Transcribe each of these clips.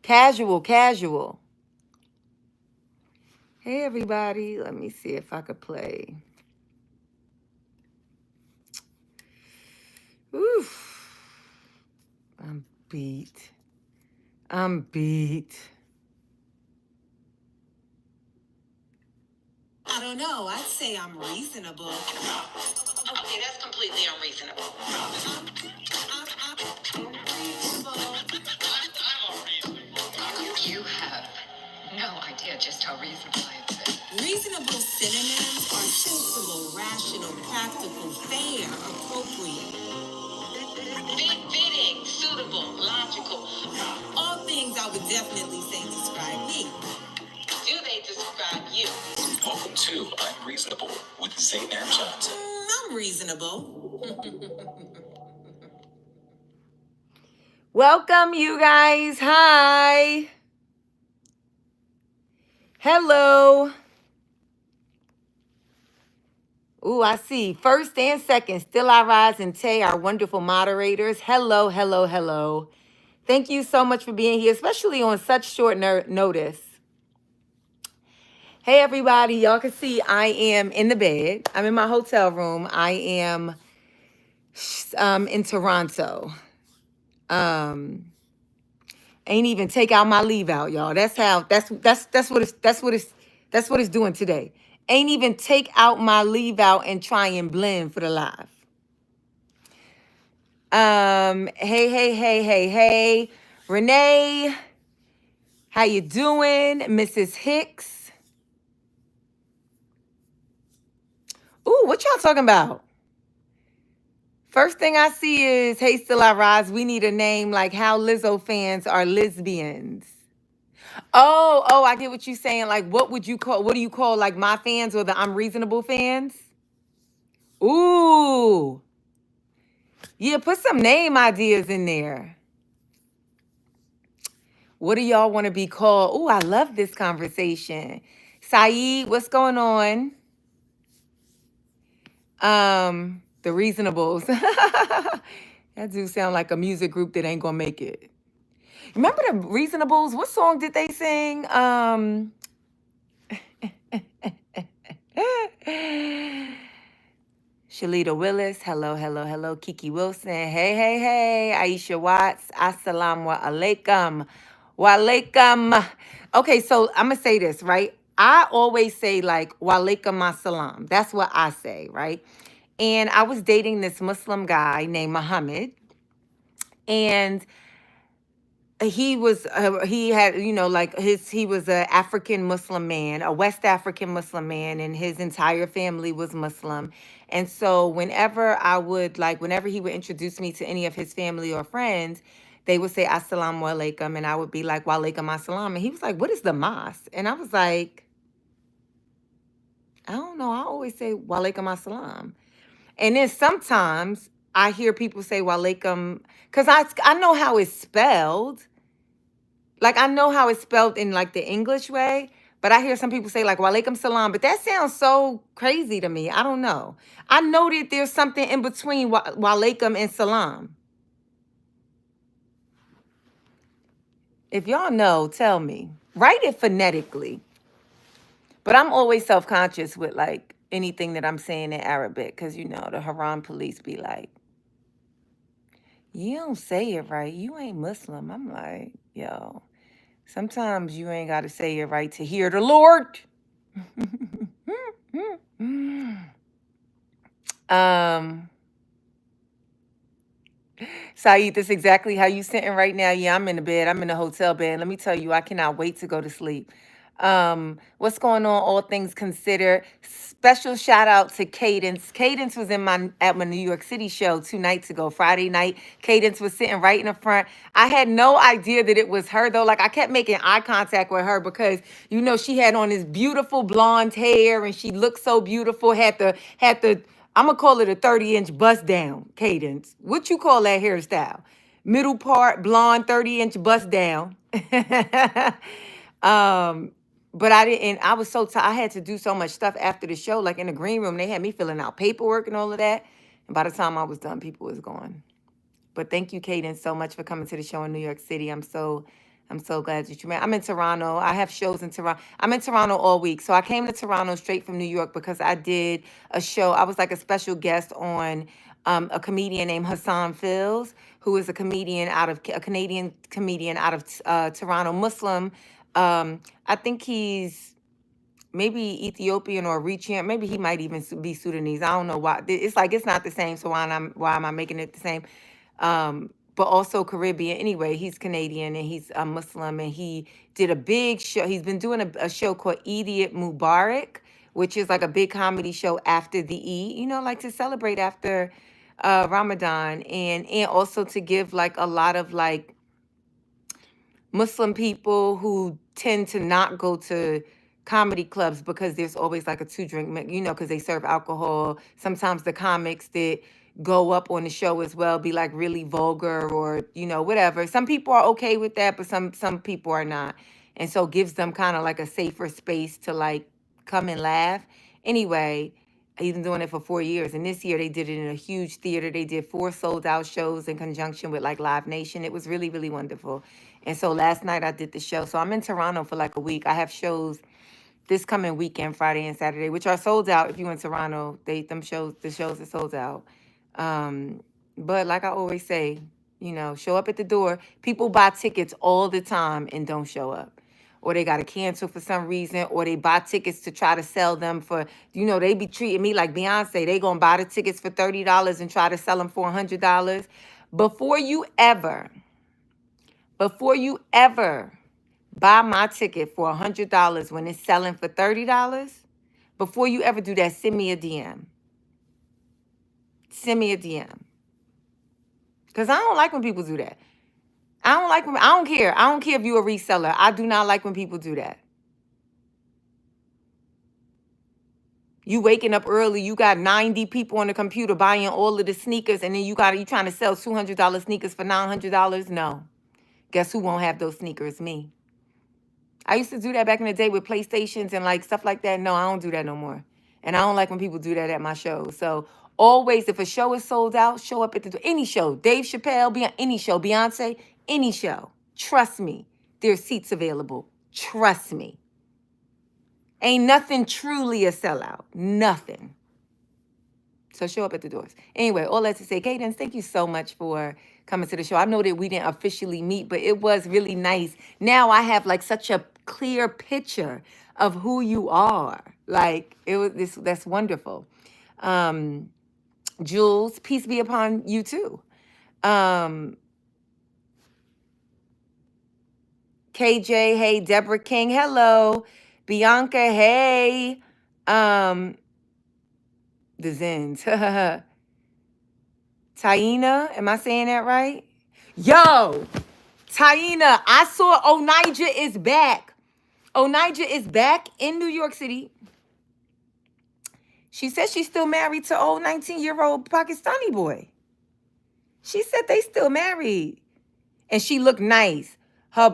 Casual, casual. Hey, everybody. Let me see if I could play. Oof. I'm beat. I'm beat. I don't know. I'd say I'm reasonable. Okay, that's completely unreasonable. I'm unreasonable. You have no idea just how reasonable I have been. Reasonable synonyms are sensible, rational, practical, fair, appropriate. Fitting, suitable, logical. All things I would definitely say describe me. Do they describe you? Welcome to Unreasonable with Zaynab Johnson. I'm reasonable. Welcome, you guys. Hi. Hello. Ooh, I see. First and second, Still I Rise and Tay, our wonderful moderators. Hello, hello, hello. Thank you so much for being here, especially on such short notice. Hey, everybody. Y'all can see I am in the bed. I'm in my hotel room. I am in Toronto. Ain't even take out my leave out, y'all. That's what it's doing today. Ain't even take out my leave out and try and blend for the live. Hey. Renee, how you doing? Mrs. Hicks. Ooh, what y'all talking about? First thing I see is, hey, Still I Rise, we need a name like how Lizzo fans are lesbians. Oh, I get what you're saying. Like, what do you call like my fans or the I'm Reasonable fans? Ooh. Yeah, put some name ideas in there. What do y'all want to be called? Ooh, I love this conversation. Saeed, what's going on? The Reasonables. That do sound like a music group that ain't gonna make it. Remember the Reasonables? What song did they sing? Shalita Willis, hello. Kiki Wilson, hey. Aisha Watts, assalamu alaikum. Wa alaikum. Okay, so I'm gonna say this, right? I always say like wa alaikum assalam. That's what I say, right? And I was dating this Muslim guy named Muhammad, and he was he had like he was a African Muslim man, a West African Muslim man, and his entire family was Muslim. And so whenever he would introduce me to any of his family or friends, they would say assalamu alaikum, and I would be like wa alaikum assalam, and he was like, what is the mosque? And I was like, I don't know, I always say wa alaikum assalam. And then sometimes I hear people say wa alaikum because I know how it's spelled. Like, I know how it's spelled in like the English way, but I hear some people say like walaikum salam, but that sounds so crazy to me. I don't know. I know that there's something in between walaikum and salam. If y'all know, tell me. Write it phonetically. But I'm always self-conscious with like anything that I'm saying in Arabic because the Haram police be like, you don't say it right. You ain't Muslim. I'm like, yo. Sometimes you ain't got to say it right to hear the Lord. Saeed, that's exactly how you sitting right now. Yeah, I'm in the bed. I'm in the hotel bed. Let me tell you, I cannot wait to go to sleep. What's going on? All things considered. Special shout out to Cadence. Cadence was at my New York City show 2 nights ago, Friday night. Cadence was sitting right in the front. I had no idea that it was her though. Like I kept making eye contact with her because she had on this beautiful blonde hair and she looked so beautiful. Had the I'm gonna call it a 30-inch bust down, Cadence. What you call that hairstyle? Middle part, blonde, 30-inch bust down. But I didn't, I was so tired. I had to do so much stuff after the show. Like in the green room, they had me filling out paperwork and all of that. And by the time I was done, people was gone. But thank you, Cadence, so much for coming to the show in New York City. I'm so I'm so glad that you met. I'm in Toronto. I have shows in Toronto. I'm in Toronto all week. So I came to Toronto straight from New York because I did a show. I was like a special guest on a comedian named Hassan Fields, who is a comedian a Canadian comedian out of Toronto, Muslim. I think he's maybe Ethiopian or Eritrean. Maybe he might even be Sudanese. I don't know why. It's like it's not the same. So why am I making it the same? But also Caribbean. Anyway, he's Canadian and he's a Muslim, and he did a big show. He's been doing a show called Idiot Mubarak, which is like a big comedy show after the Eid, like to celebrate after Ramadan, and also to give like a lot of like Muslim people who tend to not go to comedy clubs because there's always like a two-drink, because they serve alcohol. Sometimes the comics that go up on the show as well be like really vulgar or, whatever. Some people are okay with that, but some people are not. And so gives them kind of like a safer space to like come and laugh. Anyway, he's been doing it for 4 years. And this year they did it in a huge theater. They did 4 sold out shows in conjunction with like Live Nation. It was really, really wonderful. And so last night I did the show. So I'm in Toronto for like a week. I have shows this coming weekend, Friday and Saturday, which are sold out. If you're in Toronto, the shows are sold out. But like I always say, show up at the door. People buy tickets all the time and don't show up. Or they got to cancel for some reason, or they buy tickets to try to sell them for, they be treating me like Beyonce. They going to buy the tickets for $30 and try to sell them for $100. Before you ever buy my ticket for $100 when it's selling for $30, before you ever do that, send me a DM. Send me a DM. Because I don't like when people do that. I don't care. I don't care if you're a reseller. I do not like when people do that. You waking up early, you got 90 people on the computer buying all of the sneakers, and then you trying to sell $200 sneakers for $900? No. Guess who won't have those sneakers? Me. I used to do that back in the day with PlayStations and like stuff like that. No, I don't do that no more. And I don't like when people do that at my shows. So always, if a show is sold out, show up at any show. Dave Chappelle, any show. Beyonce, any show. Trust me, there's seats available. Trust me. Ain't nothing truly a sellout. Nothing. So show up at the doors. Anyway, all that to say, Cadence, thank you so much for coming to the show. I know that we didn't officially meet, but it was really nice. Now I have like such a clear picture of who you are. Like that's wonderful. Jules, peace be upon you too. KJ, hey, Deborah King, hello. Bianca, hey. The Zens. Taina, am I saying that right? Yo, Taina, I saw Onija is back. Onija is back in New York City. She said she's still married to old 19-year-old Pakistani boy. She said they still married. And she looked nice. Her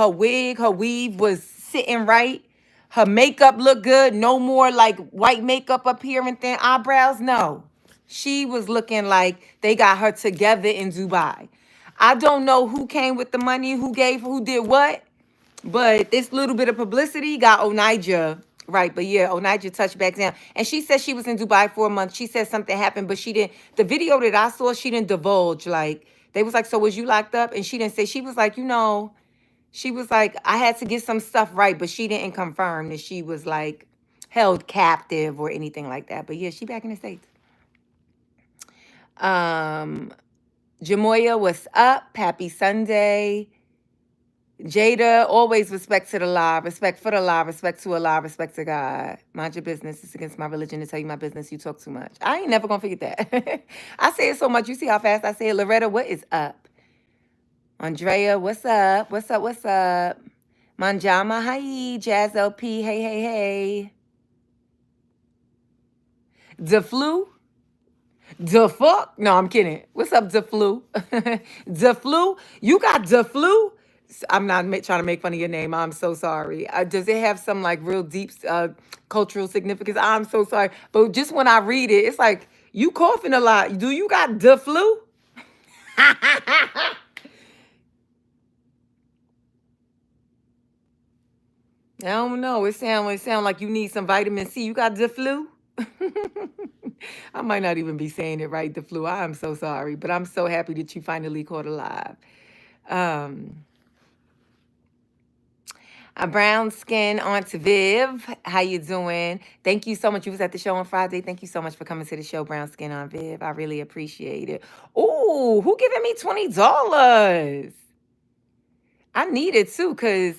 wig, her weave was sitting right. Her makeup looked good. No more like white makeup up here and thin eyebrows. No. She was looking like they got her together in Dubai. I don't know who came with the money, who did what. But this little bit of publicity got Onija right. But yeah, Onija touched back down. And she said she was in Dubai for a month. She said something happened, but she didn't. The video that I saw, she didn't divulge. Like, they was like, so was you locked up? And she didn't say. She was like, she was like, I had to get some stuff right, but she didn't confirm that she was like held captive or anything like that. But yeah, she back in the States. Jamoya, what's up? Happy Sunday. Jada, always respect to the law, respect for the law, respect to Allah, respect to God. Mind your business. It's against my religion to tell you my business. You talk too much. I ain't never gonna forget that. I say it so much. You see how fast I say it. Loretta, what is up? Andrea, what's up? What's up? What's up? Manjama, hi. Jazz LP, hey, hey, hey. The flu? The fuck? No, I'm kidding. What's up, the flu? The flu? You got the flu? I'm not trying to make fun of your name. I'm so sorry. Does it have some like real deep cultural significance? I'm so sorry. But just when I read it, it's like, you coughing a lot. Do you got the flu? I don't know. It sound like you need some vitamin C. You got the flu? I might not even be saying it right, the flu. I am so sorry, but I'm so happy that you finally caught alive. Um, a brown skin Aunt Viv. How you doing? Thank you so much. You was at the show on Friday. Thank you so much for coming to the show, Brown Skin Aunt Viv. I really appreciate it. Ooh, who giving me $20? I need it too, because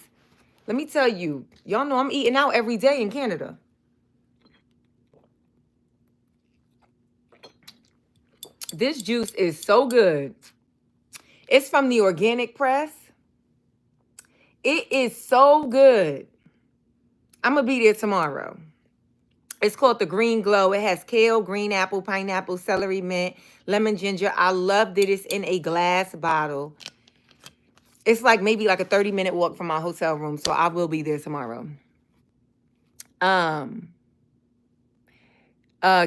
let me tell you, y'all know I'm eating out every day in Canada. This juice is so good. It's from the organic press. It is so good. I'm going to be there tomorrow. It's called the Green Glow. It has kale, green apple, pineapple, celery, mint, lemon, ginger. I love that it's in a glass bottle. It's like maybe like a 30-minute walk from my hotel room, so I will be there tomorrow.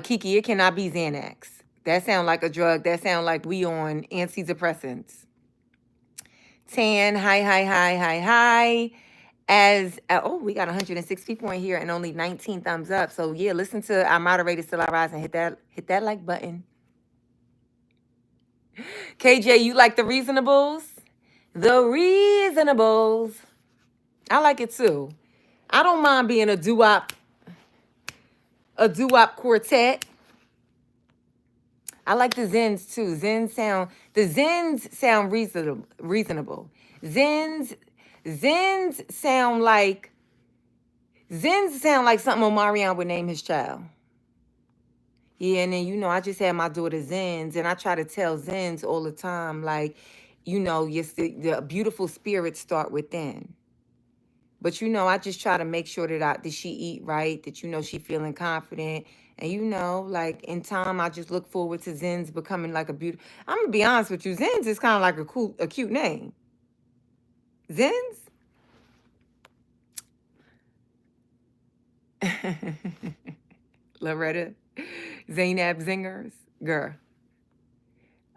Kiki, it cannot be Xanax. That sound like a drug. That sound like we on antidepressants. Tan, hi. We got 106 people in here and only 19 thumbs up. So yeah, listen to our moderators till I rise and hit that like button. KJ, you like the Reasonables? The Reasonables. I like it too. I don't mind being a doo-wop quartet. I like the Zens too. The Zens sound reasonable. Zens sound like something Omarion would name his child. Yeah, and then I just had my daughter Zens, and I try to tell Zens all the time, like, yes, the beautiful spirits start within. But I just try to make sure that she eat right, that she feeling confident. And like in time, I just look forward to Zens becoming like a beautiful. I'm gonna be honest with you, Zens is kind of like a cute name. Zens. Loretta, Zainab Zingers, girl.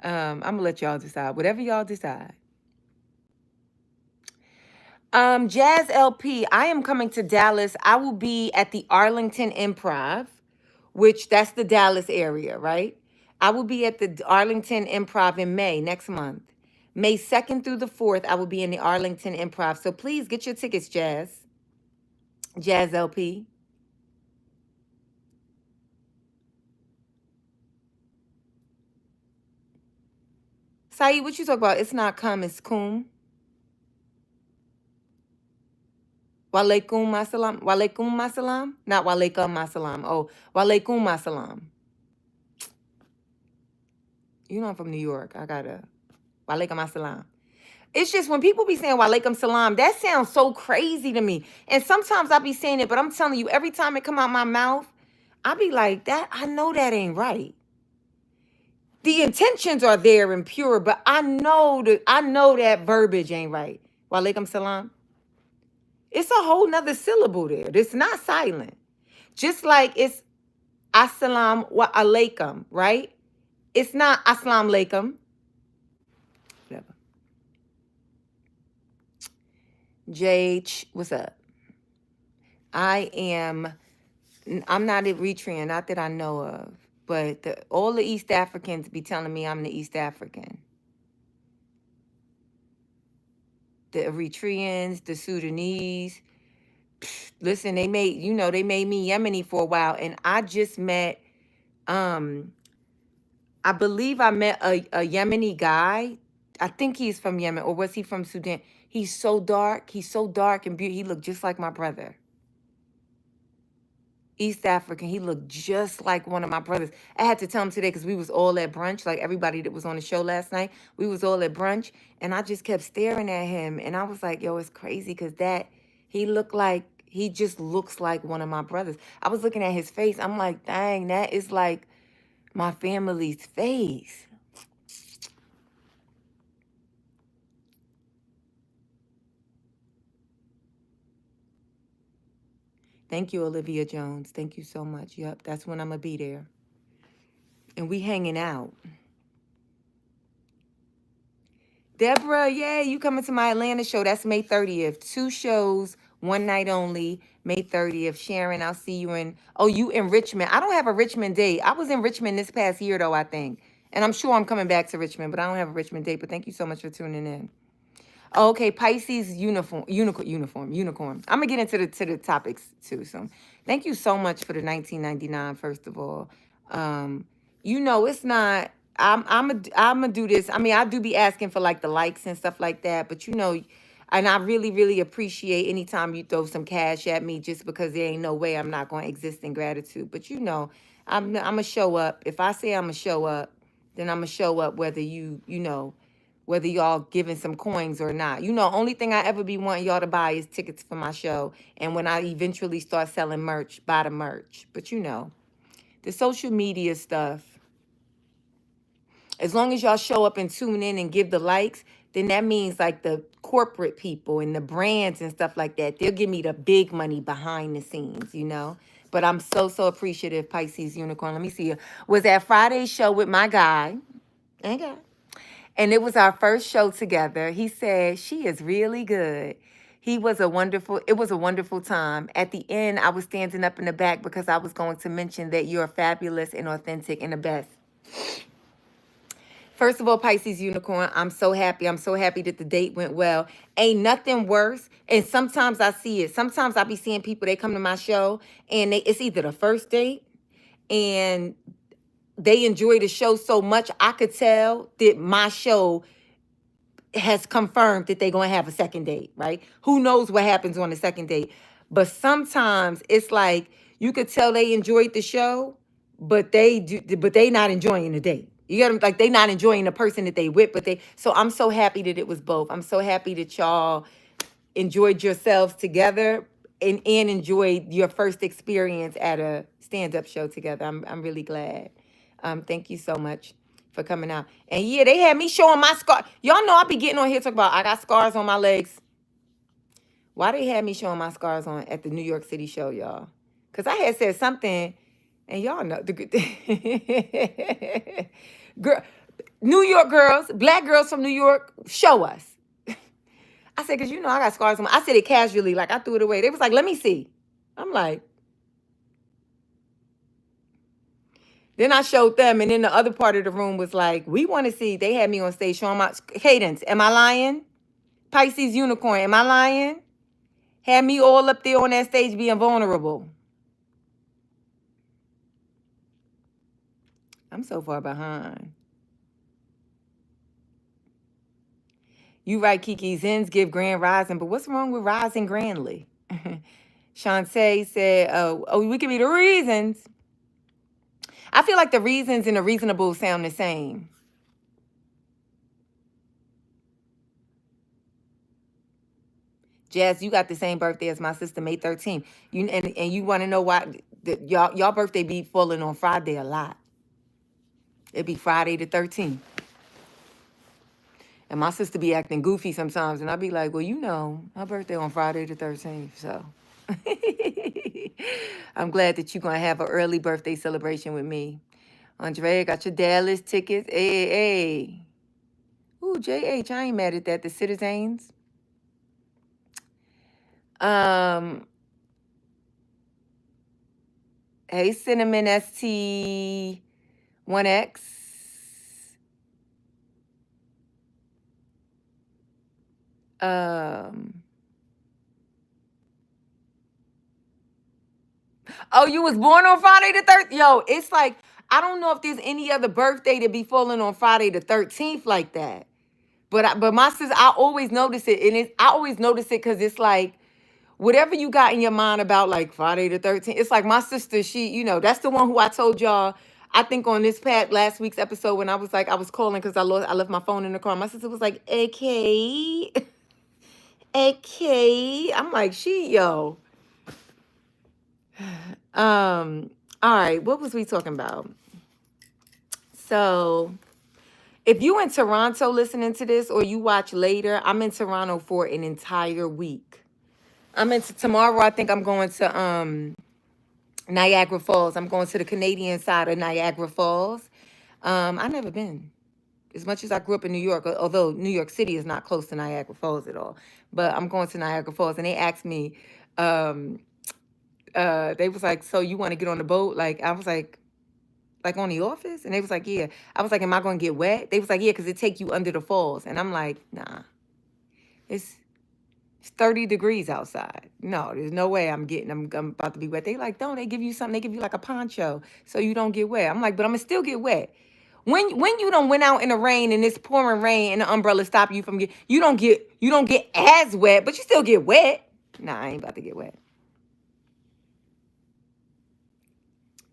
I'm gonna let y'all decide. Whatever y'all decide. Jazz LP, I am coming to Dallas. I will be at the Arlington Improv, which that's the Dallas area, right? I will be at the Arlington Improv in May, next month. May 2nd through the 4th, I will be in the Arlington Improv. So please get your tickets, Jazz. Jazz LP. Saeed, what you talk about? It's not come, it's kum. Walaikum masalam. Walaikum masalam? Not walaikum masalam. Oh, walaikum masalam. I'm from New York. I gotta. Walaikum masalam. It's just when people be saying walaikum salam, that sounds so crazy to me. And sometimes I be saying it, but I'm telling you, every time it come out my mouth, I be like, I know that ain't right. The intentions are there and pure, but I know that verbiage ain't right. Walaikum salam. It's a whole nother syllable there. It's not silent. Just like it's assalam wa alaikum, right? It's not assalam alaikum. Whatever. JH, what's up? I'm not Eritrean, not that I know of, but all the East Africans be telling me I'm the East African. The Eritreans, the Sudanese. Listen, they made me Yemeni for a while, and I just met, I believe I met a Yemeni guy. I think he's from Yemen, or was he from Sudan? He's so dark and beautiful. He looked just like my brother. East African. He looked just like one of my brothers. I had to tell him today because we was all at brunch, like everybody that was on the show last night. We was all at brunch, and I just kept staring at him, and I was like, yo, it's crazy because he just looks like one of my brothers. I was looking at his face. I'm like, dang, that is like my family's face. Thank you, Olivia Jones. Thank you so much. Yep, that's when I'm going to be there. And we hanging out. Deborah, yay, you coming to my Atlanta show. That's May 30th. 2 shows, one night only, May 30th. Sharon, I'll see you in, oh, you in Richmond. I don't have a Richmond date. I was in Richmond this past year, though, I think. And I'm sure I'm coming back to Richmond, but I don't have a Richmond date. But thank you so much for tuning in. Okay, Pisces unicorn. I'm gonna get into the topics too. So, thank you so much for the 1999. First of all, it's not. I'm gonna do this. I mean, I do be asking for like the likes and stuff like that, but and I really really appreciate anytime you throw some cash at me, just because there ain't no way I'm not gonna exist in gratitude. But I'm gonna show up. If I say I'm gonna show up, then I'm gonna show up whether whether y'all giving some coins or not. Only thing I ever be wanting y'all to buy is tickets for my show. And when I eventually start selling merch, buy the merch. But the social media stuff, as long as y'all show up and tune in and give the likes, then that means like the corporate people and the brands and stuff like that, they'll give me the big money behind the scenes. But I'm so, so appreciative, Pisces Unicorn. Let me see. Was at Friday's show with my guy. Okay. And it was our first show together. He said, she is really good. It was a wonderful time. At the end, I was standing up in the back because I was going to mention that you're fabulous and authentic and the best. First of all, Pisces Unicorn, I'm so happy. I'm so happy that the date went well. Ain't nothing worse. And sometimes I see it. Sometimes I be seeing people, they come to my show and it's either the first date and they enjoy the show so much, I could tell that my show has confirmed that they're going to have a second date, right? Who knows what happens on the second date? But sometimes it's like you could tell they enjoyed the show, but they not enjoying the date. You get them? Like they not enjoying the person that they with, so I'm so happy that it was both. I'm so happy that y'all enjoyed yourselves together and enjoyed your first experience at a stand-up show together. I'm really glad. Thank you so much for coming out. And yeah, they had me showing my scar. Y'all know I be getting on here talking about I got scars on my legs. Why they had me showing my scars on at the New York City show, y'all? Because I had said something, and y'all know the good girl, New York girls, black girls from New York, show us. I said, because I got scars on my, I said it casually, like I threw it away. They was like, let me see. I'm like, then I showed them, and then the other part of the room was like, we want to see. They had me on stage showing my Cadence. Am I lying? Pisces Unicorn. Am I lying? Had me all up there on that stage being vulnerable. I'm so far behind. You right, Kiki. Zens give grand rising, but what's wrong with rising grandly? Shantae said, oh, we could be the reasons. I feel like the reasons and the reasonable sound the same. Jazz, you got the same birthday as my sister, May 13th. And you want to know why y'all birthday be falling on Friday a lot. It'd be Friday the 13th. And my sister be acting goofy sometimes, and I'd be like, well, her birthday on Friday the 13th, so. I'm glad that you're going to have an early birthday celebration with me. Andrea, got your Dallas tickets. Hey. Ooh, JH, I ain't mad at that. The Citizens. Hey, Cinnamon ST1X. Oh, you was born on Friday the 13th? Yo, it's like, I don't know if there's any other birthday to be falling on Friday the 13th like that. But my sister, I always notice it. And I always notice it because it's like, whatever you got in your mind about like Friday the 13th, it's like my sister, she, that's the one who I told y'all, I think on this last week's episode when I was like, I was calling because I left my phone in the car. My sister was like, okay. I'm like, yo. All right, what was we talking about? So if you in Toronto listening to this or you watch later, I'm in Toronto for an entire week. Tomorrow, I think I'm going to Niagara Falls. I'm going to the Canadian side of Niagara Falls. I've never been. as much as I grew up in New York, although New York City is not close to Niagara Falls at all, but I'm going to Niagara Falls, and they asked me, um, they was like, "So you want to get on the boat?" Like I was like on The Office, and they was like, "Yeah." I was like, "Am I going to get wet?" They was like, "Yeah, because it take you under the falls," and I'm like, "Nah, it's." It's 30 degrees outside. No, there's no way I'm about to be wet. They like, don't they give you something? They give you like a poncho so you don't get wet. I'm like, but I'm gonna still get wet. When you don't went out in the rain and it's pouring rain and the umbrella stop you from you don't get as wet, but you still get wet. Nah, I ain't about to get wet.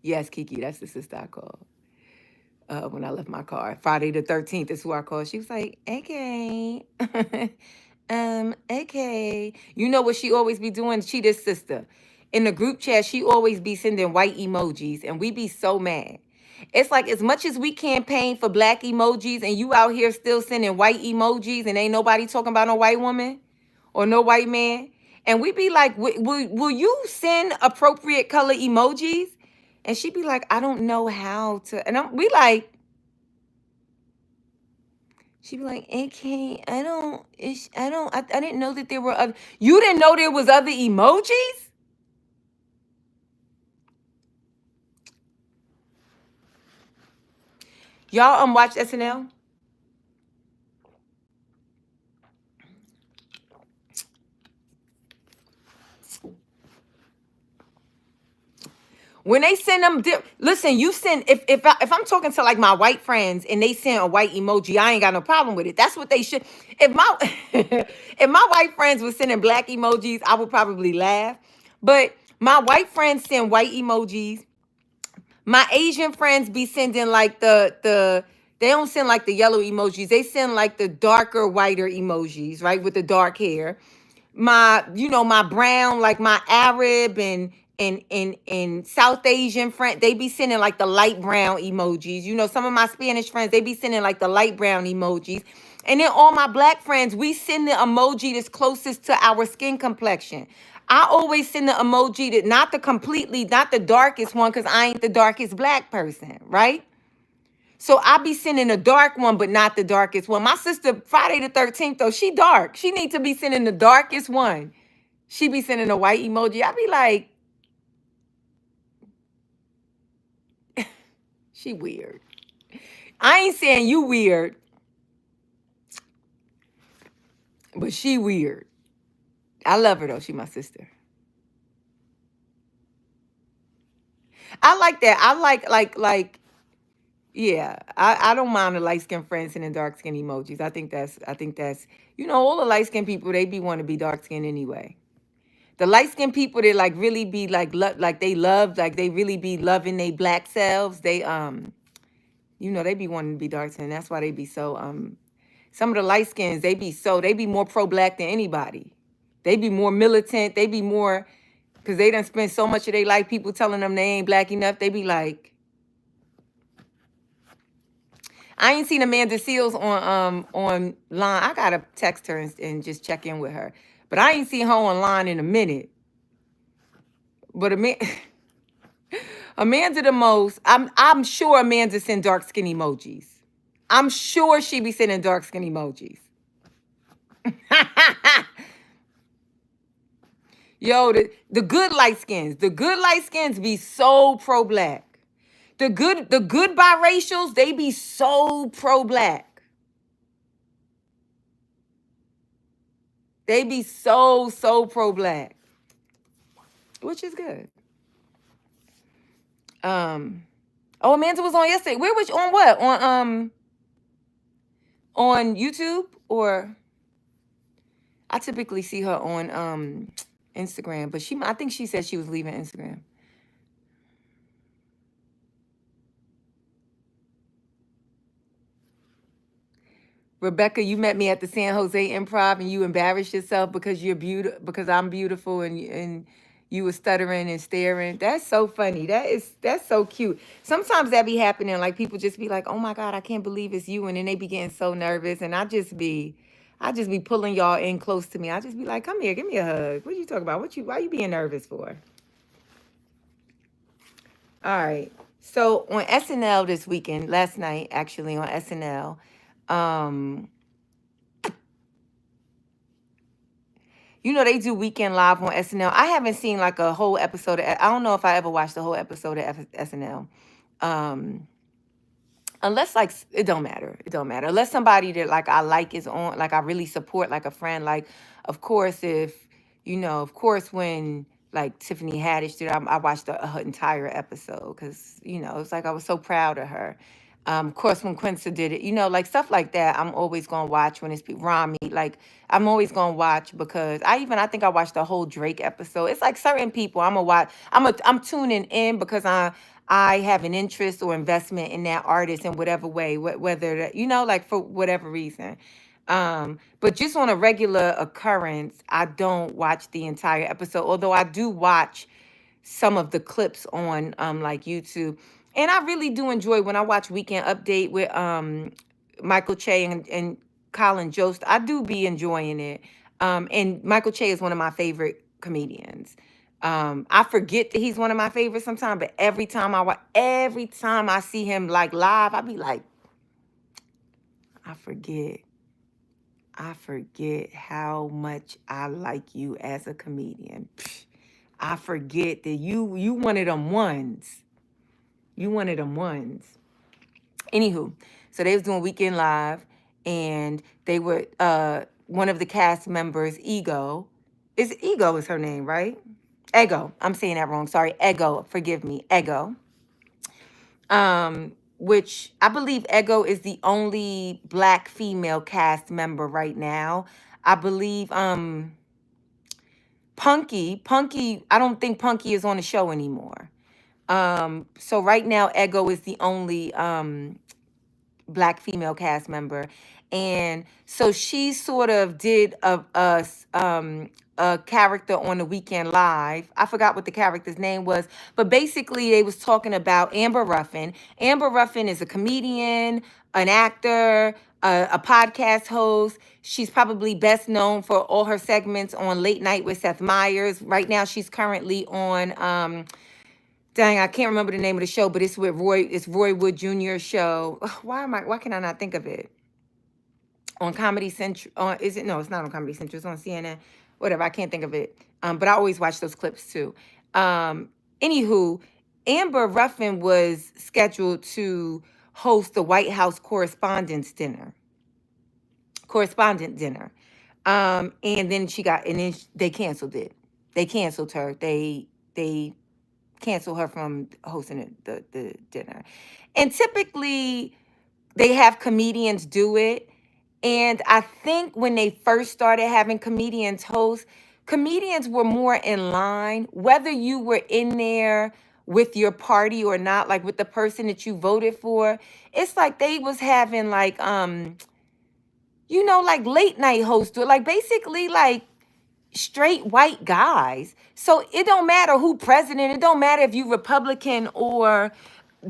Yes, Kiki, that's the sister I called. When I left my car. Friday the 13th is who I called. She was like, okay. Okay. You know what she always be doing? She this sister. In the group chat, she always be sending white emojis, and we be so mad. It's like as much as we campaign for black emojis, and you out here still sending white emojis, and ain't nobody talking about no white woman or no white man. And we be like, will you send appropriate color emojis? And she be like, I don't know how to. And we like, she be like, okay, I didn't know that there were other, you didn't know there was other emojis? Y'all watch SNL? When they send them, listen, you send, if I'm talking to like my white friends and they send a white emoji, I ain't got no problem with it. That's what they should. If my if my white friends were sending black emojis, I would probably laugh. But my white friends send white emojis. My Asian friends be sending like they don't send like the yellow emojis. They send like the darker, whiter emojis, right? With the dark hair. My brown, like my Arab and South Asian friend, they be sending like the light brown emojis. Some of my Spanish friends, they be sending like the light brown emojis. And then all my black friends, we send the emoji that's closest to our skin complexion. I always send the emoji that not the darkest one, because I ain't the darkest black person, right? So I be sending a dark one, but not the darkest one. My sister, Friday the 13th, though, she dark. She need to be sending the darkest one. She be sending a white emoji. I be like, she weird. I ain't saying you weird, but she weird. I love her though. She my sister. I like that. I like yeah. I don't mind the light skinned friends and the dark skin emojis. I think that's all the light skinned people, they be want to be dark skinned anyway. The light skinned people, they like really be like like they love, like they really be loving they black selves. They be wanting to be dark skinned. That's why they be so some of the light skins, they be more pro black than anybody. They be more militant. They be more, because they done spend so much of their life people telling them they ain't black enough. They be like, I ain't seen Amanda Seals online. I gotta text her and just check in with her. But I ain't seen her online in a minute. But Amanda the most. I'm sure Amanda send dark skin emojis. I'm sure she be sending dark skin emojis. Yo, the good light skins. The good light skins be so pro black. The good biracials, they be so pro black. They be so pro black, which is good. Oh, Amanda was on yesterday. Where was on what? On YouTube, or I typically see her on Instagram, but I think she said she was leaving Instagram. Rebecca, you met me at the San Jose Improv and you embarrassed yourself because you're beautiful, because I'm beautiful, and you were stuttering and staring. That's so funny. That's so cute. Sometimes that be happening. Like people just be like, "Oh my God, I can't believe it's you," and then they be getting so nervous, and I just be pulling y'all in close to me. I just be like, "Come here, give me a hug. What you talking about? Why you being nervous for?" All right. So on SNL this weekend, last night actually on SNL. Um, they do Weekend Live on SNL. I haven't seen like a whole episode I don't know if I ever watched the whole episode of SNL. Um, unless like it don't matter unless somebody that like I like is on, like I really support, like a friend, like of course if of course when like Tiffany Haddish did, I watched her entire episode because it's like I was so proud of her. Of course when Quincy did it, like stuff like that, I'm always gonna watch. When it's Rami, like I'm always gonna watch, because I think I watched the whole Drake episode. It's like certain people I'm gonna watch. I'm tuning in because I have an interest or investment in that artist in whatever way, whether like for whatever reason. But just on a regular occurrence, I don't watch the entire episode, although I do watch some of the clips on like YouTube. And I really do enjoy when I watch Weekend Update with Michael Che and Colin Jost. I do be enjoying it. And Michael Che is one of my favorite comedians. I forget that he's one of my favorites sometimes, but every time I see him like live, I be like, I forget. I forget how much I like you as a comedian. I forget that you one of them ones. You one of them ones. Anywho, so they was doing Weekend Live, and they were one of the cast members, Ego is her name, right? Ego. I'm saying that wrong. Sorry, Ego. Forgive me, Ego. Which I believe Ego is the only black female cast member right now. I believe Punky, I don't think Punky is on the show anymore. So right now Ego is the only black female cast member. And so she sort of did a character on the Weekend Live. I forgot what the character's name was, but basically they was talking about Amber Ruffin. Amber Ruffin is a comedian, an actor, a podcast host. She's probably best known for all her segments on Late Night with Seth Meyers. Right now she's currently on dang, I can't remember the name of the show, but it's with Roy Wood Jr.'s show. Ugh, why can I not think of it? On Comedy Central, is it? No, it's not on Comedy Central. It's on CNN. Whatever, I can't think of it. But I always watch those clips too. Anywho, Amber Ruffin was scheduled to host the White House correspondent dinner. And then they canceled it. They canceled her. They cancel her from hosting the dinner. And typically they have comedians do it. And I think when they first started having comedians host, comedians were more in line, whether you were in there with your party or not, like with the person that you voted for. It's like they was having like like late night hosts, like basically like straight white guys. So it don't matter who president. It don't matter if you Republican or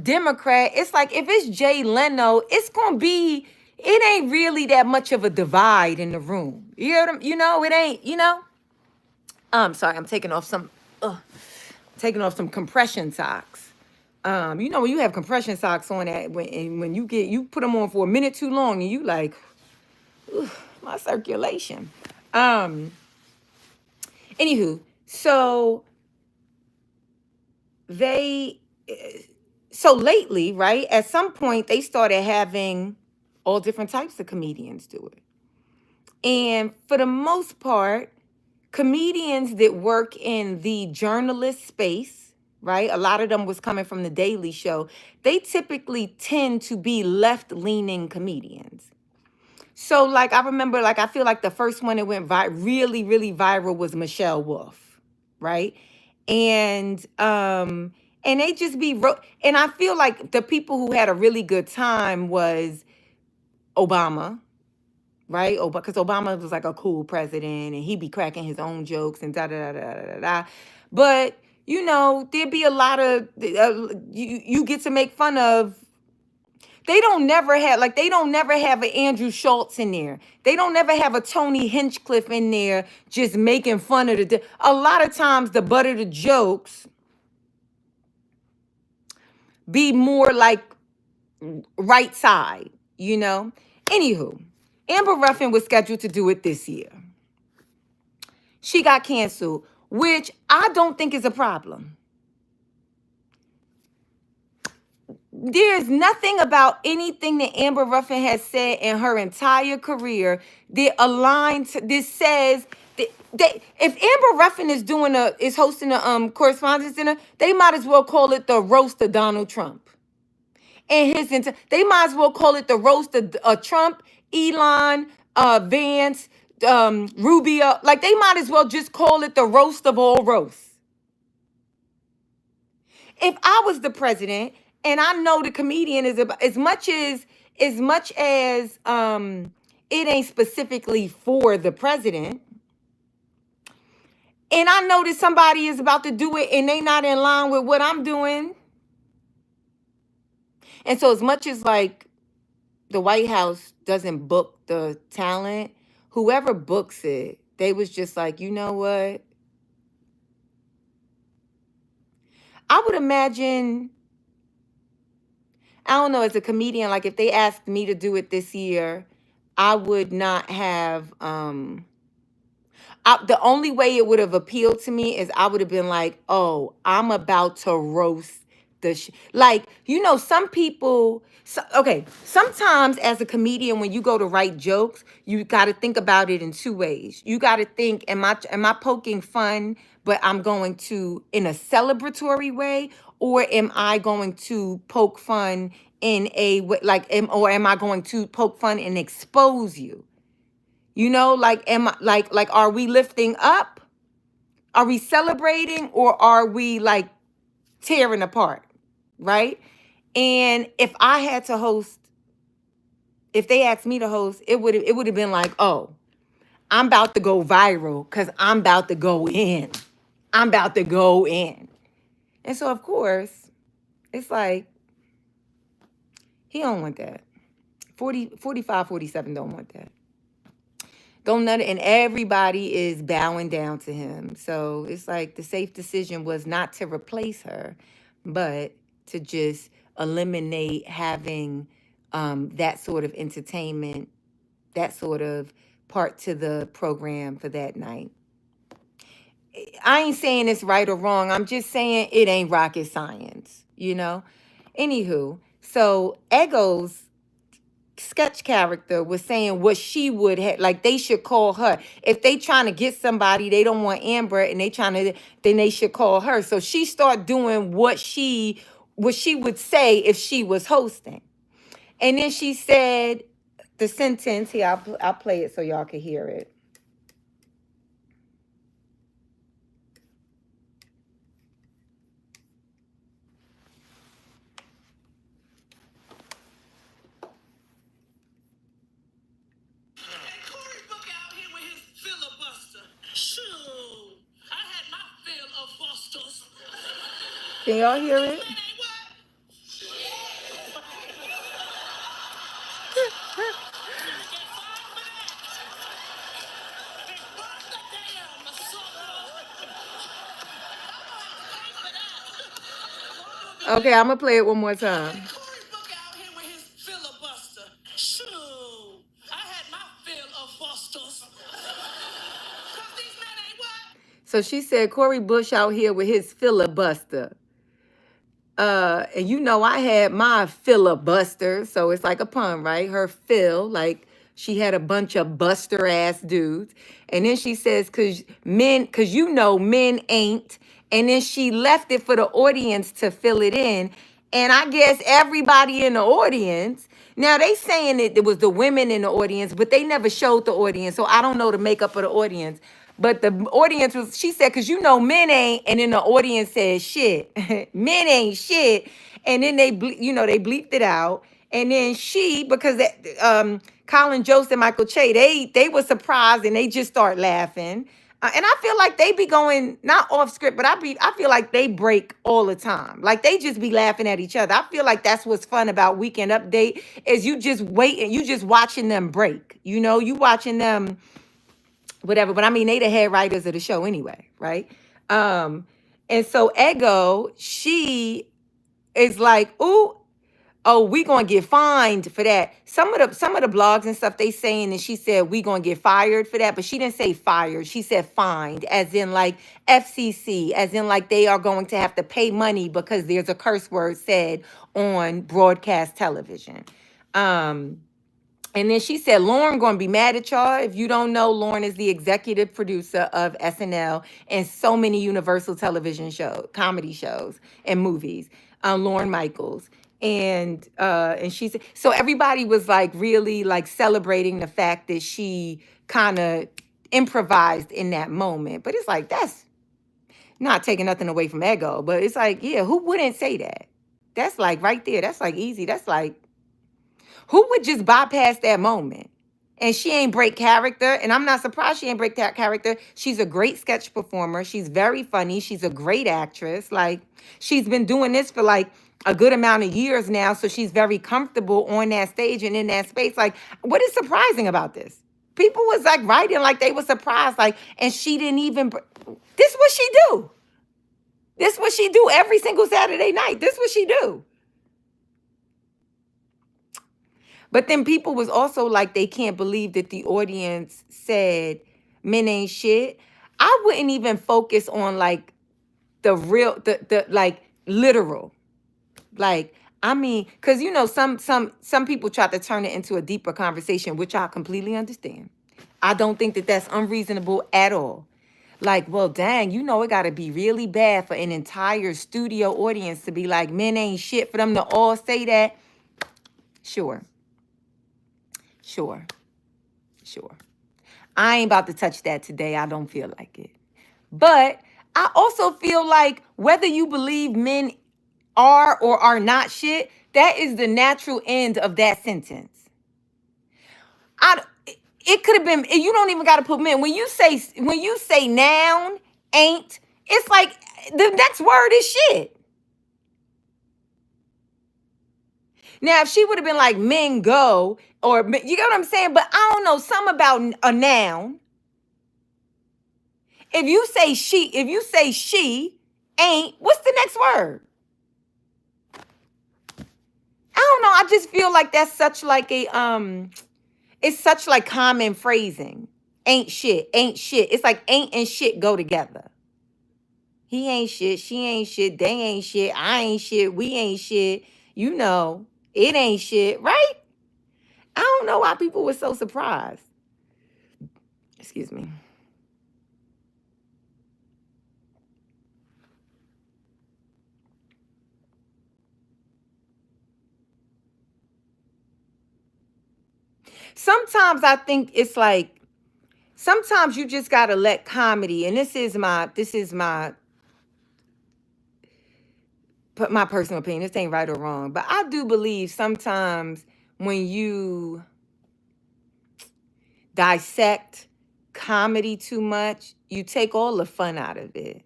Democrat. It's like if it's Jay Leno, it's gonna be. It ain't really that much of a divide in the room. It ain't. Sorry, I'm taking off some compression socks. When you have compression socks on, that when you put them on for a minute too long, and you like, my circulation. Anywho, so lately, right, at some point they started having all different types of comedians do it. And for the most part, comedians that work in the journalist space, right, a lot of them was coming from the Daily Show, they typically tend to be left-leaning comedians. So, like, I remember, like, I feel like the first one that went really, really viral was Michelle Wolf, right? And they just and I feel like the people who had a really good time was Obama, right? Because Obama was like a cool president, and he'd be cracking his own jokes and da da da da da da. But there'd be a lot of you get to make fun of. They don't never have an Andrew Schultz in there. They don't never have a Tony Hinchcliffe in there just making fun of a lot of times the butt of the jokes be more like right side, Anywho, Amber Ruffin was scheduled to do it this year. She got canceled, which I don't think is a problem. There's nothing about anything that Amber Ruffin has said in her entire career that aligns. This says that if Amber Ruffin is hosting a correspondence dinner, they might as well call it the roast of Donald Trump. And they might as well call it the roast of Trump, Elon, Vance, Rubio. Like they might as well just call it the roast of all roasts. If I was the president and I know the comedian is about, as much as it ain't specifically for the president, and I know that somebody is about to do it and they not in line with what I'm doing. And so as much as like the White House doesn't book the talent, whoever books it, they was just like, you know what? I would imagine, I don't know, as a comedian, like if they asked me to do it this year, I would not have, the only way it would have appealed to me is I would have been like, oh, I'm about to roast like, you know, some people, okay, sometimes as a comedian, when you go to write jokes, you got to think about it in two ways. You got to think, am I poking fun, but I'm going to in a celebratory way, or am I going to poke fun in a way, like, or am I going to poke fun and expose you? You know, like, am I like, are we lifting up? Are we celebrating, or are we like tearing apart? Right? And if I had to host, if they asked me to host, it would have been like, oh, I'm about to go viral because I'm about to go in. I'm about to go in. And so, of course, it's like, he don't want that. 45, 47 don't want that. Don't none, and everybody is bowing down to him. So it's like the safe decision was not to replace her, but to just eliminate having that sort of entertainment, that sort of part to the program for that night. I ain't saying it's right or wrong. I'm just saying it ain't rocket science, you know? Anywho, so Ego's sketch character was saying what she would have, like they should call her. If they trying to get somebody, they don't want Amber and they trying to, then they should call her. So she start doing what she would say if she was hosting. And then she said the sentence here, I'll play it so y'all can hear it. Can y'all hear it? Okay, I'm gonna play it one more time. So she said Cory Bush out here with his filibuster. And you know I had my filibuster, so it's like a pun, right? Her fill, like she had a bunch of buster ass dudes. And then she says, cause you know men ain't. And then she left it for the audience to fill it in. And I guess everybody in the audience, now they saying that it was the women in the audience, but they never showed the audience. So I don't know the makeup of the audience. But the audience was, she said, because you know men ain't, and then the audience said shit. Men ain't shit. And then they bleeped it out. And then because Colin Jost and Michael Che, they were surprised and they just start laughing. And I feel like they be going, not off script, but I feel like they break all the time. Like they just be laughing at each other. I feel like that's what's fun about Weekend Update is you just wait and you just watching them break. You know, you watching them whatever. But I mean, they the head writers of the show anyway, right? And so Ego, she is like, ooh, oh, we gonna get fined for that. Some of the blogs and stuff they saying, and she said we gonna get fired for that, but she didn't say fired. She said fined, as in like FCC, as in like they are going to have to pay money because there's a curse word said on broadcast television. And then she said, Lauren going to be mad at y'all. If you don't know, Lauren is the executive producer of SNL and so many Universal television shows, comedy shows, and movies. Lauren Michaels. And she said, so everybody was like really like celebrating the fact that she kind of improvised in that moment. But it's like, that's not taking nothing away from ego. But it's like, yeah, who wouldn't say that? That's like right there. That's like easy. That's like, who would just bypass that moment? And she ain't break character. And I'm not surprised she ain't break that character. She's a great sketch performer. She's very funny. She's a great actress. Like, she's been doing this for like a good amount of years now. So she's very comfortable on that stage and in that space. Like, what is surprising about this? People was like writing like they were surprised. Like, and she didn't even, this what she do. This what she do every single Saturday night. This what she do. But then people was also like, they can't believe that the audience said men ain't shit. I wouldn't even focus on like the real, the like literal. Like, I mean, because you know, some people try to turn it into a deeper conversation, which I completely understand. I don't think that that's unreasonable at all. Like, well, dang, you know, it got to be really bad for an entire studio audience to be like, men ain't shit, for them to all say that. Sure. I ain't about to touch that today. I don't feel like it. But I also feel like whether you believe men are or are not shit, that is the natural end of that sentence. It could have been, you don't even got to put men. When you say noun, ain't, it's like the next word is shit. Now, if she would have been like men go, or you get what I'm saying? But I don't know, something about a noun. If you say she ain't, what's the next word? I don't know. I just feel like that's such like a it's such like common phrasing. Ain't shit. It's like ain't and shit go together. He ain't shit, she ain't shit, they ain't shit, I ain't shit, we ain't shit. You know, it ain't shit, right? I don't know why people were so surprised. Excuse me. Sometimes I think it's like, sometimes you just gotta let comedy, and this is my personal opinion. This ain't right or wrong, but I do believe sometimes when you dissect comedy too much, you take all the fun out of it.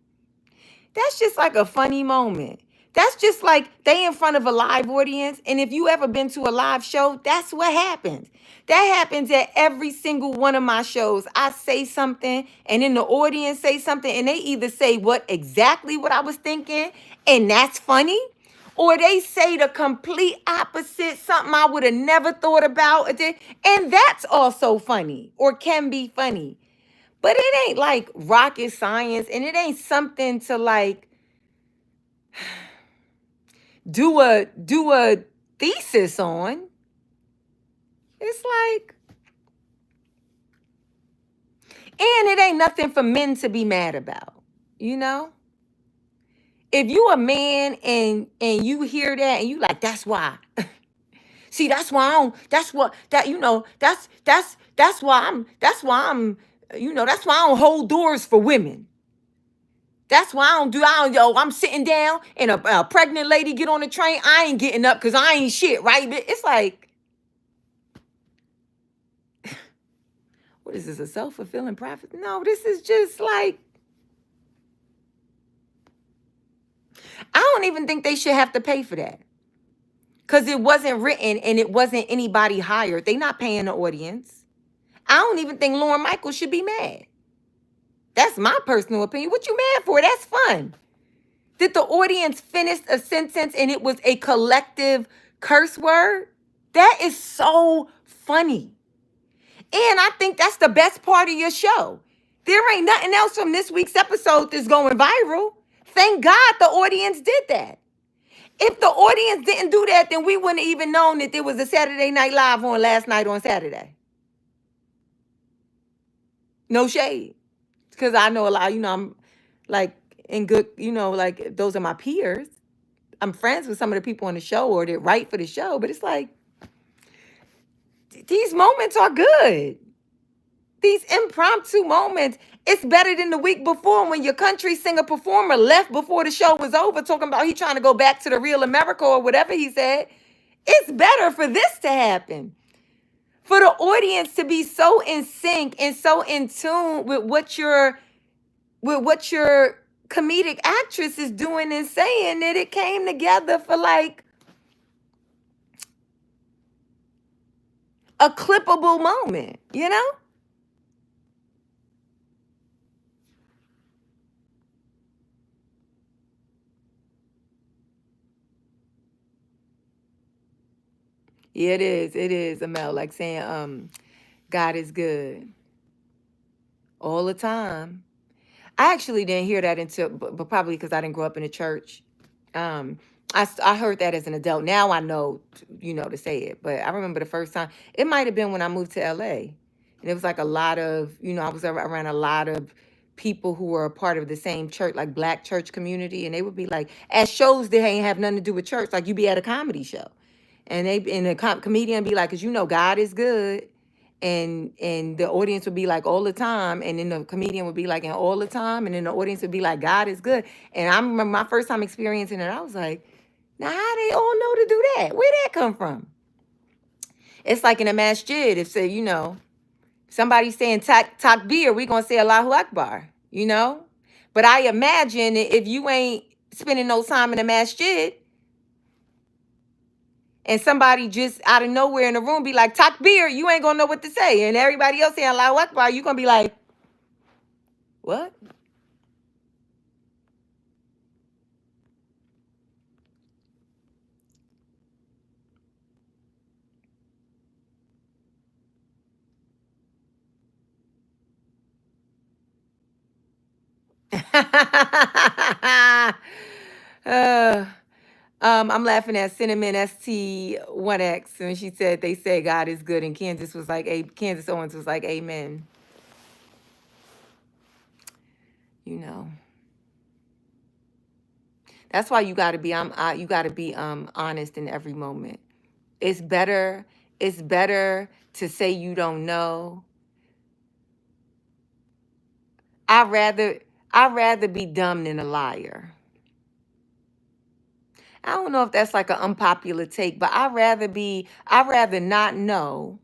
That's just like a funny moment. That's just like they in front of a live audience. And if you ever been to a live show, that's what happens. That happens at every single one of my shows. I say something and then the audience say something and they either say exactly what I was thinking and that's funny, or they say the complete opposite, something I would have never thought about. And that's also funny or can be funny. But it ain't like rocket science, and it ain't something to like do a thesis on. It's like, and it ain't nothing for men to be mad about, you know? If you a man and you hear that and you like, that's why. See, that's why I don't hold doors for women. That's why I'm sitting down and a pregnant lady get on the train. I ain't getting up because I ain't shit, right? It's like, what is this, a self-fulfilling prophecy? No, this is just like, I don't even think they should have to pay for that. Because it wasn't written and it wasn't anybody hired. They not paying the audience. I don't even think Lauren Michaels should be mad. That's my personal opinion. What you mad for? That's fun. Did the audience finish a sentence and it was a collective curse word. That is so funny. And I think that's the best part of your show. There ain't nothing else from this week's episode that's going viral. Thank God the audience did that. If the audience didn't do that, then we wouldn't have even known that there was a Saturday Night Live on last night on Saturday. No shade. Because I know a lot, I'm like in good, like those are my peers. I'm friends with some of the people on the show or that write for the show, but it's like, these moments are good. These impromptu moments, it's better than the week before when your country singer performer left before the show was over talking about he trying to go back to the real America or whatever he said. It's better for this to happen. For the audience to be so in sync and so in tune with what your comedic actress is doing and saying, that it came together for like a clippable moment, Yeah, it is. It is, Amel. Like saying, God is good all the time. I actually didn't hear that until, but probably because I didn't grow up in a church. Um, I heard that as an adult. Now I know, to say it. But I remember the first time. It might have been when I moved to LA, and it was like a lot of, I was around a lot of people who were a part of the same church, like black church community, and they would be like, at shows that ain't have nothing to do with church, like you be at a comedy show, and the comedian be like, 'cause God is good. And the audience would be like all the time, and then the comedian would be like, and all the time, and then the audience would be like, God is good. And I remember my first time experiencing it, I was like, now how they all know to do that? Where that come from? It's like in a masjid, if say, somebody saying takbir, we gonna say Allahu Akbar, But I imagine if you ain't spending no time in a masjid, and somebody just out of nowhere in the room be like, takbir, you ain't gonna know what to say. And everybody else saying Allahu Akbar, you gonna be like, what? uh, I'm laughing at Cinnamon ST1X, and she said they say God is good, and Candace Owens was like, Amen. That's why you gotta be honest in every moment. It's better to say you don't know. I'd rather be dumb than a liar. I don't know if that's like an unpopular take, but I'd rather not know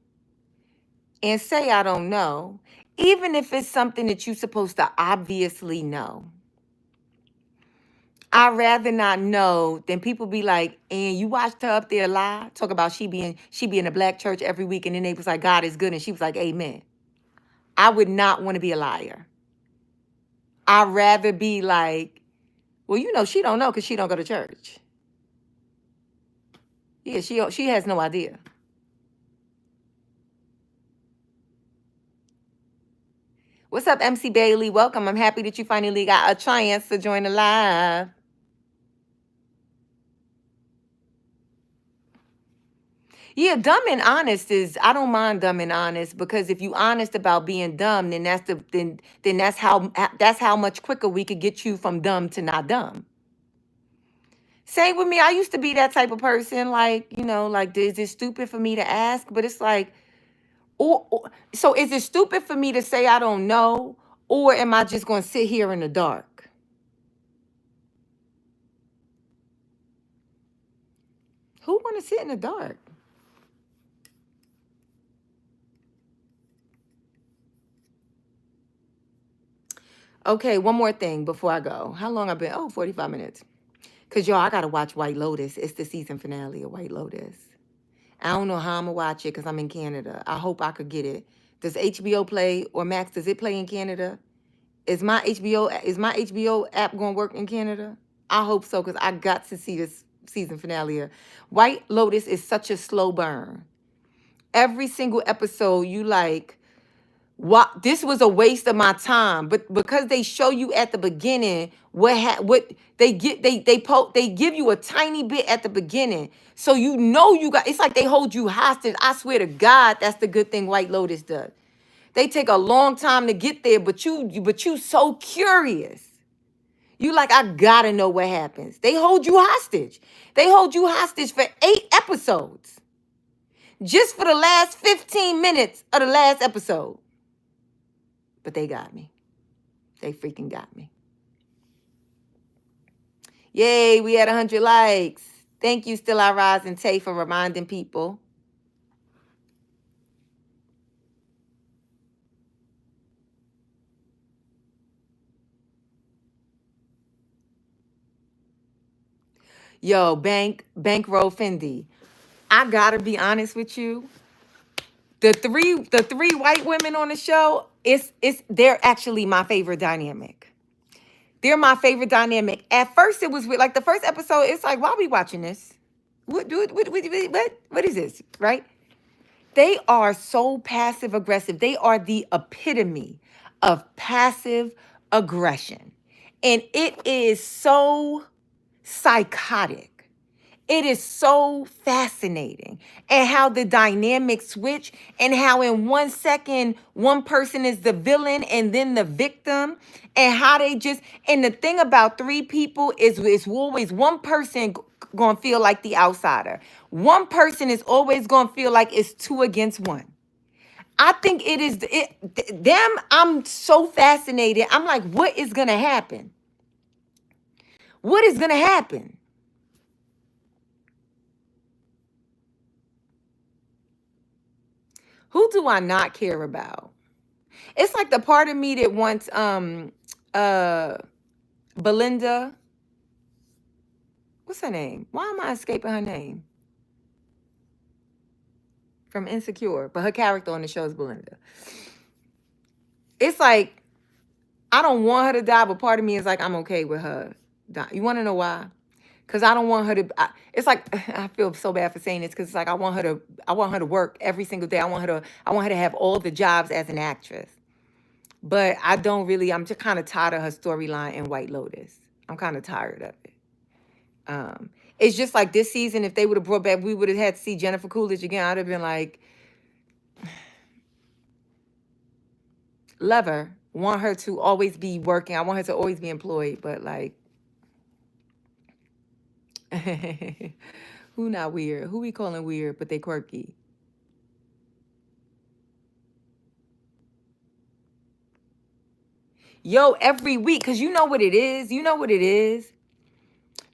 and say I don't know, even if it's something that you're supposed to obviously know. I'd rather not know than people be like, and you watched her up there lie, talk about she be in a black church every week, and then they was like, God is good, and she was like, Amen. I would not want to be a liar. I'd rather be like, well, she don't know because she don't go to church. Yeah, she has no idea. What's up, MC Bailey? Welcome. I'm happy that you finally got a chance to join the live. Yeah, dumb and honest I don't mind dumb and honest, because if you honest about being dumb, then that's how much quicker we could get you from dumb to not dumb. Same with me. I used to be that type of person, like, like, is it stupid for me to ask? But it's like, so is it stupid for me to say I don't know, or am I just going to sit here in the dark? Who want to sit in the dark? Okay, one more thing before I go. How long I've been? Oh, 45 minutes. Because, y'all, I got to watch White Lotus. It's the season finale of White Lotus. I don't know how I'm going to watch it because I'm in Canada. I hope I could get it. Does HBO play, or Max, does it play in Canada? Is my HBO app going to work in Canada? I hope so, because I got to see this season finale of White Lotus is such a slow burn. Every single episode, you like, what, this was a waste of my time. But because they show you at the beginning what they get, they give you a tiny bit at the beginning, so you know you got. It's like they hold you hostage. I swear to God, that's the good thing White Lotus does. They take a long time to get there, but you so curious. You like, I gotta know what happens. They hold you hostage. They hold you hostage for 8 episodes. Just for the last 15 minutes of the last episode. But they got me. They freaking got me. Yay, we had 100 likes. Thank you, Still I Rise and Tay, for reminding people. Yo, Bankroll Fendi. I gotta be honest with you. The three white women on the show, they're actually my favorite dynamic. They're my favorite dynamic. At first, it was like the first episode. It's like, why are we watching this? What is this? Right? They are so passive aggressive. They are the epitome of passive aggression, and it is so psychotic. It is so fascinating, and how the dynamics switch, and how in 1 second one person is the villain and then the victim, and how they just, and the thing about 3 people is it's always one person gonna feel like the outsider. One person is always gonna feel like it's 2 against 1. I think it is them. I'm so fascinated. I'm like, what is gonna happen? What is gonna happen? Who do I not care about? It's like the part of me that wants Belinda. What's her name? Why am I escaping her name? From Insecure, but her character on the show is Belinda. It's like, I don't want her to die, but part of me is like, I'm okay with her die. You want to know why? Because I don't want her to. It's like, I feel so bad for saying this, because it's like I want her to work every single day. I want her to have all the jobs as an actress. But I don't really. I'm just kind of tired of her storyline in White Lotus. I'm kind of tired of it. It's just like this season, if they would have brought back, we would have had to see Jennifer Coolidge again. I'd have been like, love her, want her to always be working. I want her to always be employed. But like, who not weird? Who we calling weird, but they quirky? Yo, every week, because you know what it is. You know what it is.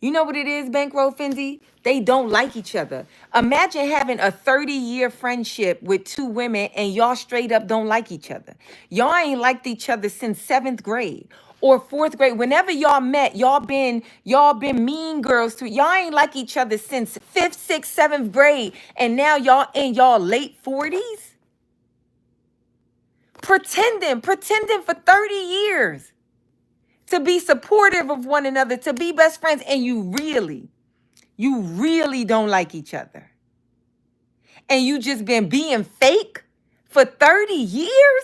You know what it is, Bankroll Fendi? They don't like each other. Imagine having a 30-year friendship with 2 women and y'all straight up don't like each other. Y'all ain't liked each other since 7th grade or 4th grade. Whenever y'all met, y'all been mean girls to. Y'all ain't like each other since 5th, 6th, 7th grade. And now y'all in y'all late 40s? Pretending for 30 years. To be supportive of one another, to be best friends, and you really don't like each other. And you just been being fake for 30 years?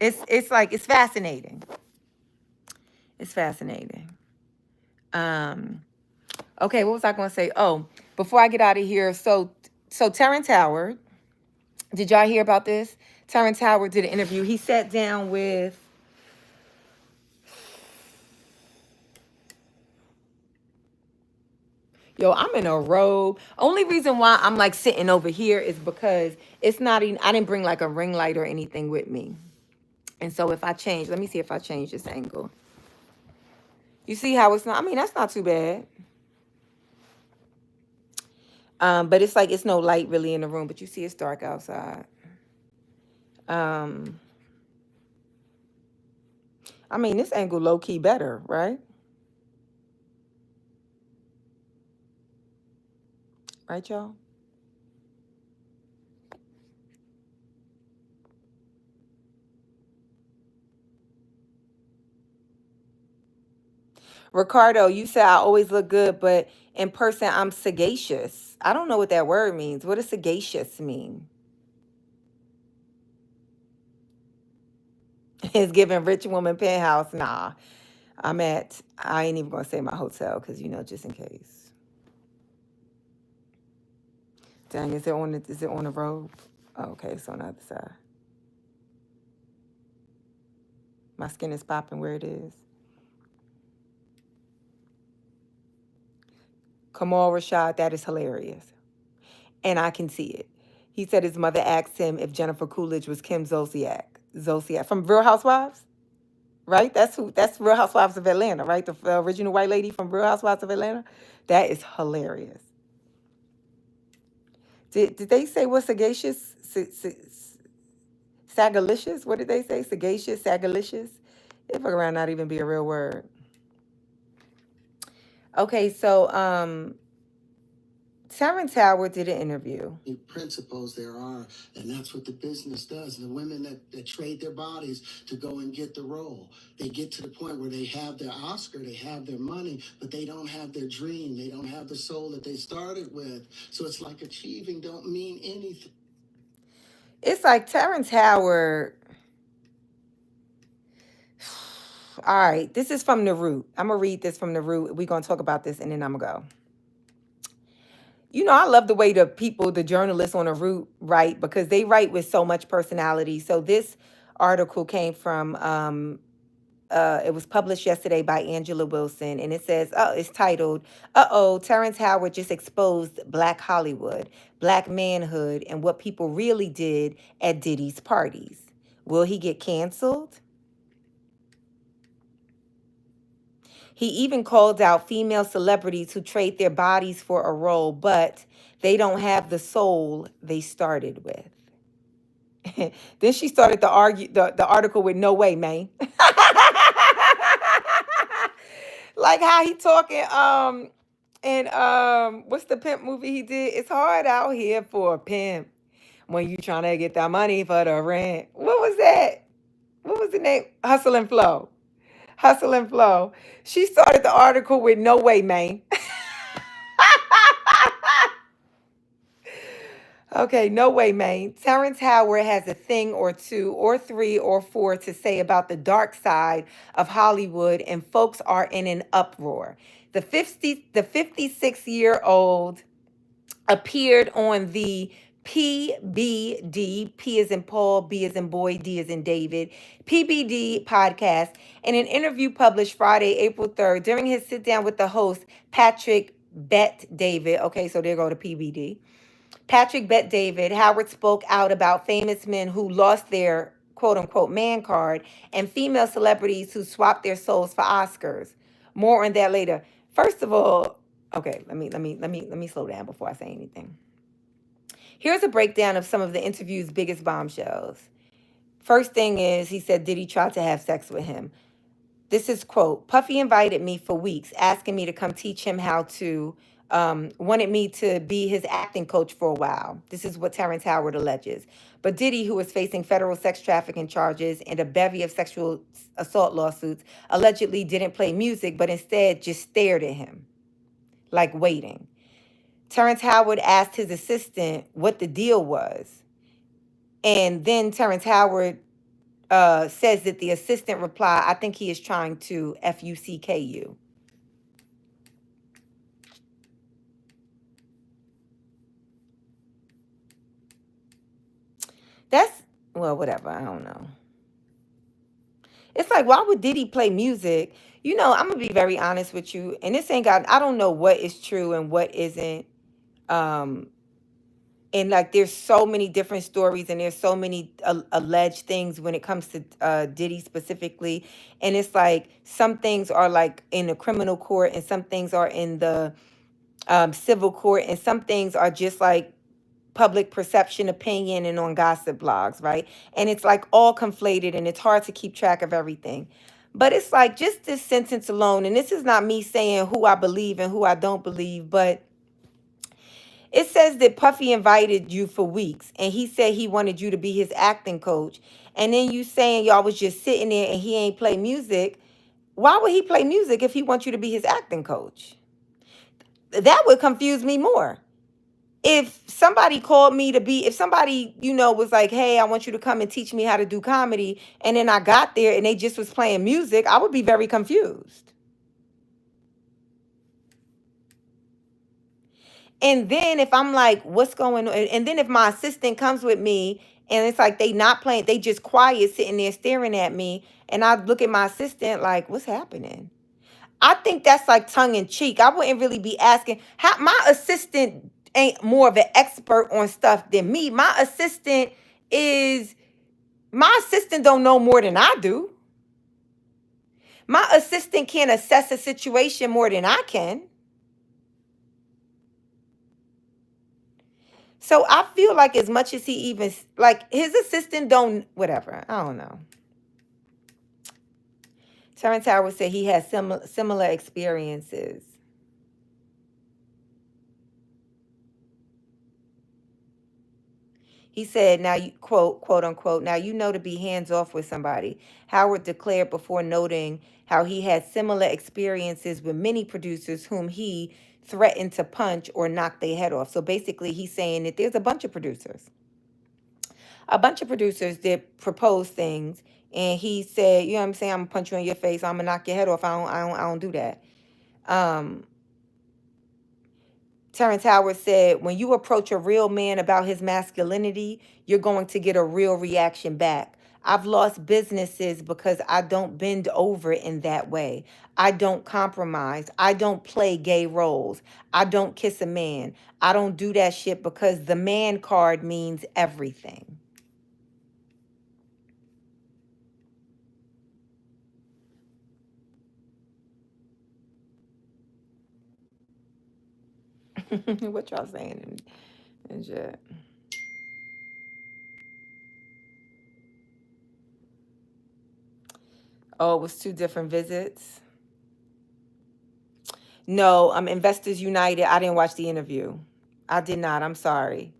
It's like, it's fascinating. It's fascinating. Okay, what was I gonna say? Oh, before I get out of here, so Terrence Howard, did y'all hear about this? Terrence Howard did an interview. He sat down with, yo, I'm in a robe. Only reason why I'm like sitting over here is because it's not even, I didn't bring like a ring light or anything with me. And so if I change, let me see if I change this angle. You see how it's not, I mean, that's not too bad. But it's like, it's no light really in the room, but you see it's dark outside. I mean, this angle low key better, right? Right, y'all? Ricardo, you said I always look good, but in person I'm sagacious. I don't know what that word means. What does sagacious mean? It's giving rich woman penthouse. Nah, I ain't even gonna say my hotel because just in case. Dang, is it on the road? Oh, okay, it's on the other side. My skin is popping where it is. Kamal Rashad, that is hilarious. And I can see it. He said his mother asked him if Jennifer Coolidge was Kim Zolciak. Zolciak from Real Housewives, right? That's Real Housewives of Atlanta, right? The original white lady from Real Housewives of Atlanta. That is hilarious. Did they say what sagacious? Sagalicious? What did they say? Sagacious, sagalicious? It fuck around not even be a real word. Okay, so Terrence Howard did an interview. Principles there are, and that's what the business does. The women that trade their bodies to go and get the role, they get to the point where they have their Oscar, they have their money, but they don't have their dream, they don't have the soul that they started with. So it's like achieving don't mean anything. It's like Terrence Howard. All right, this is from The Root. I'm going to read this from The Root. We're going to talk about this, and then I'm going to go. I love the way the journalists on The Root write, because they write with so much personality. So this article came from, it was published yesterday by Angela Wilson, and it says, it's titled, Terrence Howard just exposed Black Hollywood, Black manhood, and what people really did at Diddy's parties. Will he get canceled? He even called out female celebrities who trade their bodies for a role, but they don't have the soul they started with. Then she started the article with "No way, man." Like how he talking and what's the pimp movie he did? It's hard out here for a pimp when you trying to get that money for the rent. What was that? What was the name? Hustle and Flow. Hustle and Flow. She started the article with "No way, man." Okay, no way, man. Terrence Howard has a thing or two or three or four to say about the dark side of Hollywood, and folks are in an uproar. The 56-year-old appeared on the PBD, P as in Paul, B as in boy, D as in David, PBD podcast in an interview published Friday, April 3rd, during his sit down with the host, Patrick Bet David. Okay, so there go to PBD. Patrick Bet David. Howard spoke out about famous men who lost their quote unquote man card and female celebrities who swapped their souls for Oscars. More on that later. First of all, okay, let me slow down before I say anything. Here's a breakdown of some of the interview's biggest bombshells. First thing is, he said Diddy tried to have sex with him. This is quote, Puffy invited me for weeks, asking me to come teach him how to, wanted me to be his acting coach for a while. This is what Terrence Howard alleges. But Diddy, who was facing federal sex trafficking charges and a bevy of sexual assault lawsuits, allegedly didn't play music, but instead just stared at him, like waiting. Terrence Howard asked his assistant what the deal was. And then Terrence Howard says that the assistant replied, I think he is trying to fuck you. That's, well, whatever. I don't know. It's like, why would Diddy play music? I'm going to be very honest with you. And this ain't got, I don't know what is true and what isn't. And like, there's so many different stories and there's so many alleged things when it comes to Diddy specifically. And it's like, some things are like in the criminal court and some things are in the civil court, and some things are just like public perception, opinion, and on gossip blogs, right? And it's like all conflated and it's hard to keep track of everything. But it's like, just this sentence alone, and this is not me saying who I believe and who I don't believe, but it says that Puffy invited you for weeks and he said he wanted you to be his acting coach. And then you saying y'all was just sitting there and he ain't play music. Why would he play music if he wants you to be his acting coach? That would confuse me more. If somebody called me to be, if somebody, was like, hey, I want you to come and teach me how to do comedy, and then I got there and they just was playing music, I would be very confused. And then if I'm like, what's going on? And then if my assistant comes with me and it's like they not playing, they just quiet sitting there staring at me, and I look at my assistant like, what's happening? I think that's like tongue in cheek. I wouldn't really be asking. How my assistant ain't more of an expert on stuff than me. Is my assistant don't know more than I do. My assistant can't assess a situation more than I can. So I feel like as much as he even like his assistant don't whatever. I don't know. Terrence Howard said he has similar experiences. He said, now you quote unquote, now you know to be hands off with somebody. Howard declared before noting how he had similar experiences with many producers whom he threatened to punch or knock their head off. So basically he's saying that there's a bunch of producers that propose things, and he said, you know what I'm saying, I'm gonna punch you in your face, I'm gonna knock your head off. I don't do that. Terrence Howard said, when you approach a real man about his masculinity, you're going to get a real reaction back. I've lost businesses because I don't bend over in that way. I don't compromise. I don't play gay roles. I don't kiss a man. I don't do that shit because the man card means everything. What y'all saying and shit? Oh, it was two different visits. No, Investors United. I didn't watch the interview. I did not. I'm sorry.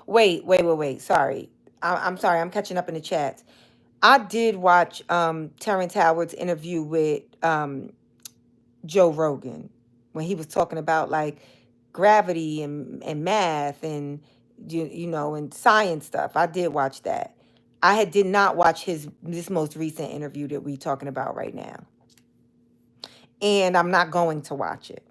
Wait. Sorry. I'm sorry. I'm catching up in the chats. I did watch Terrence Howard's interview with Joe Rogan when he was talking about like gravity and math and and science stuff. I did watch that. Did not watch this most recent interview that we talking about right now. And I'm not going to watch it.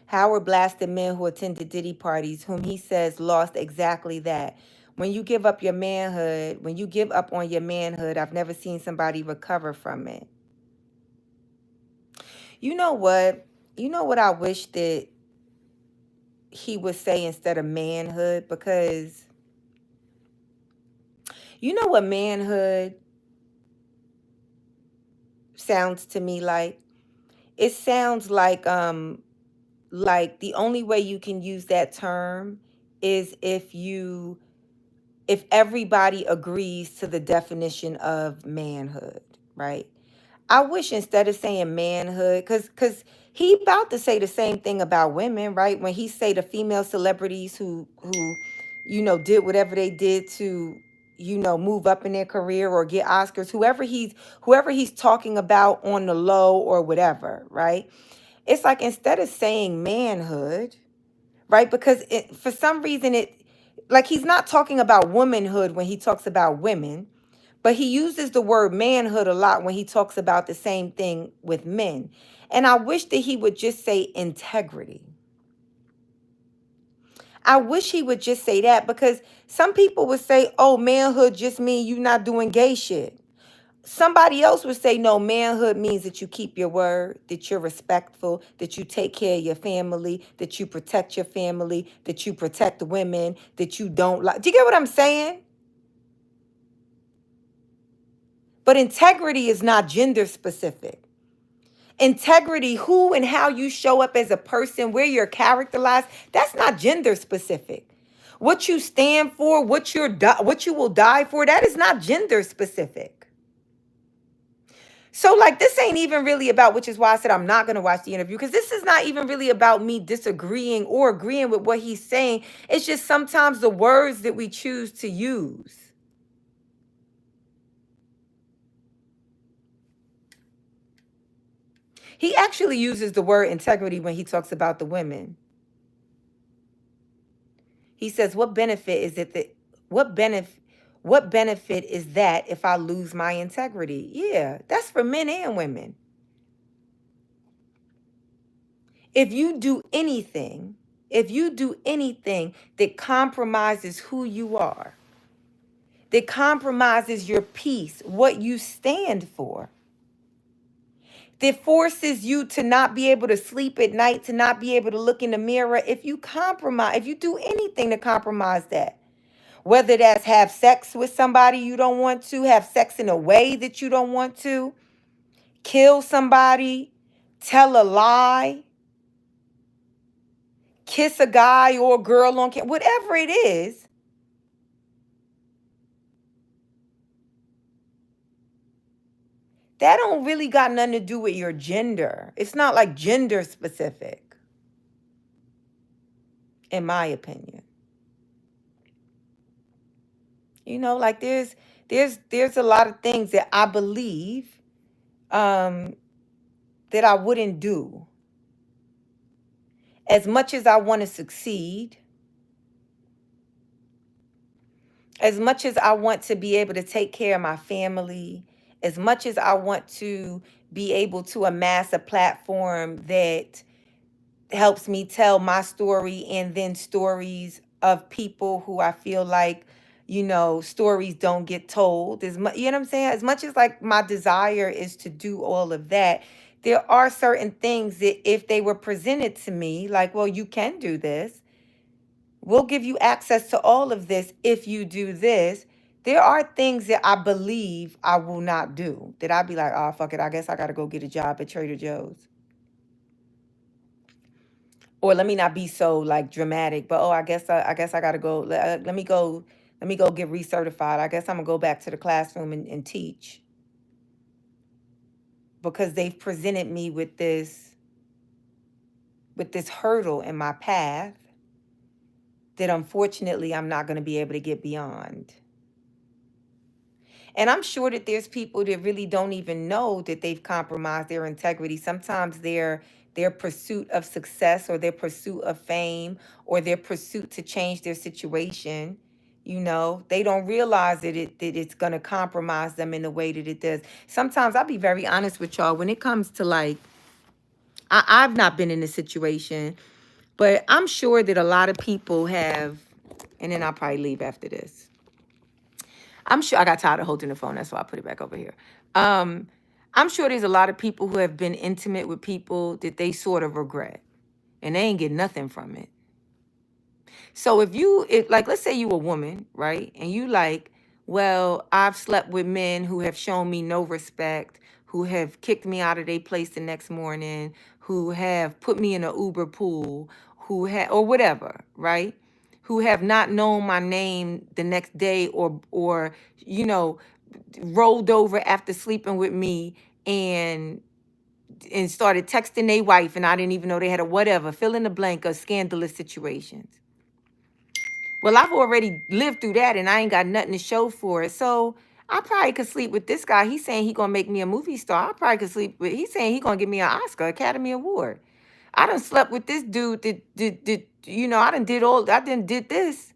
Howard blasted men who attended Diddy parties, whom he says lost exactly that. When you give up on your manhood, I've never seen somebody recover from it. You know what? You know what I wish that he would say instead of manhood? Because you know what manhood sounds to me like? It sounds like the only way you can use that term is if everybody agrees to the definition of manhood, right? I wish instead of saying manhood, because he about to say the same thing about women, right? When he say the female celebrities who did whatever they did to move up in their career or get Oscars, whoever he's talking about on the low or whatever, right? It's like instead of saying manhood, right? Because for some reason like he's not talking about womanhood when he talks about women, but he uses the word manhood a lot when he talks about the same thing with men. And I wish that he would just say integrity. I wish he would just say that, because some people would say, oh, manhood just means you not doing gay shit. Somebody else would say, no, manhood means that you keep your word, that you're respectful, that you take care of your family, that you protect your family, that you protect women, that you don't lie. Do you get what I'm saying? But integrity is not gender specific. Integrity, who and how you show up as a person, where you're characterized, that's not gender specific. what you stand for, what you will die for, that is not gender specific. So, like, this ain't even really about, which is why I said I'm not going to watch the interview, because this is not even really about me disagreeing or agreeing with what he's saying. It's just sometimes the words that we choose to use. He actually uses the word integrity when he talks about the women. He says, "What benefit is it that what benefit is that if I lose my integrity?" Yeah, that's for men and women. If you do anything, that compromises who you are, that compromises your peace, what you stand for, that forces you to not be able to sleep at night, to not be able to look in the mirror, if you do anything to compromise that, whether that's have sex with somebody you don't want to, have sex in a way that you don't want to, kill somebody, tell a lie, kiss a guy or a girl on camera, whatever it is, that don't really got nothing to do with your gender. It's not like gender specific, in my opinion. You know, like there's a lot of things that I believe um that I wouldn't do. As much as I want to succeed, as much as I want to be able to take care of my family, as much as I want to be able to amass a platform that helps me tell my story and then stories of people who I feel like, stories don't get told. As much, you know what I'm saying? As much as like my desire is to do all of that, there are certain things that if they were presented to me, like, well, you can do this. We'll give you access to all of this if you do this. There are things that I believe I will not do. That I'd be like, oh, fuck it. I guess I got to go get a job at Trader Joe's. Or let me not be so like dramatic, but oh, I guess I gotta go. Let me go get recertified. I guess I'm gonna go back to the classroom and teach, because they've presented me with this hurdle in my path that unfortunately I'm not gonna be able to get beyond. And I'm sure that there's people that really don't even know that they've compromised their integrity. Sometimes their pursuit of success or their pursuit of fame or their pursuit to change their situation, they don't realize that it's gonna compromise them in the way that it does. Sometimes I'll be very honest with y'all when it comes to like I've not been in this situation, but I'm sure that a lot of people have, and then I'll probably leave after this. I'm sure I got tired of holding the phone. That's why I put it back over here. Um, I'm sure there's a lot of people who have been intimate with people that they sort of regret, and they ain't get nothing from it. So if like, let's say you a woman, right? And you like, well, I've slept with men who have shown me no respect, who have kicked me out of their place the next morning, who have put me in an Uber pool, or whatever, right? Who have not known my name the next day, or you know, rolled over after sleeping with me and started texting their wife, and I didn't even know they had a whatever, fill in the blank of scandalous situations. Well, I've already lived through that and I ain't got nothing to show for it. So I probably could sleep with this guy. He's saying he gonna make me a movie star. I probably could sleep with, he's saying he gonna give me an Oscar, Academy Award. I done slept with this dude that I done did this.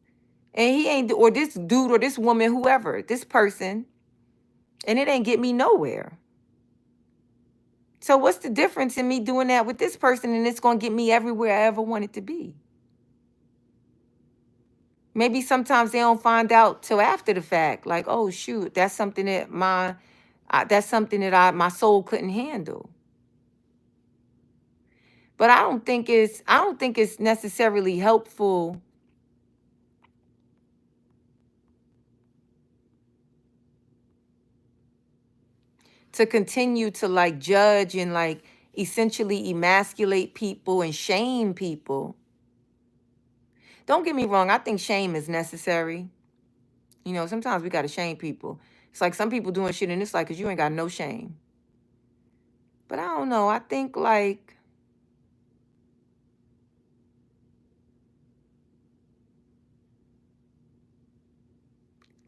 And he ain't, or this dude or this woman, whoever, this person, and it ain't get me nowhere. So what's the difference in me doing that with this person and it's gonna get me everywhere I ever wanted to be? Maybe sometimes they don't find out till after the fact, like, oh shoot, that's something that my soul couldn't handle. But I don't think it's necessarily helpful to continue to like judge and like essentially emasculate people and shame people Don't get me wrong. I think shame is necessary. You know, sometimes we got to shame people. It's like some people doing shit and it's like, because you ain't got no shame. But I don't know. I think like,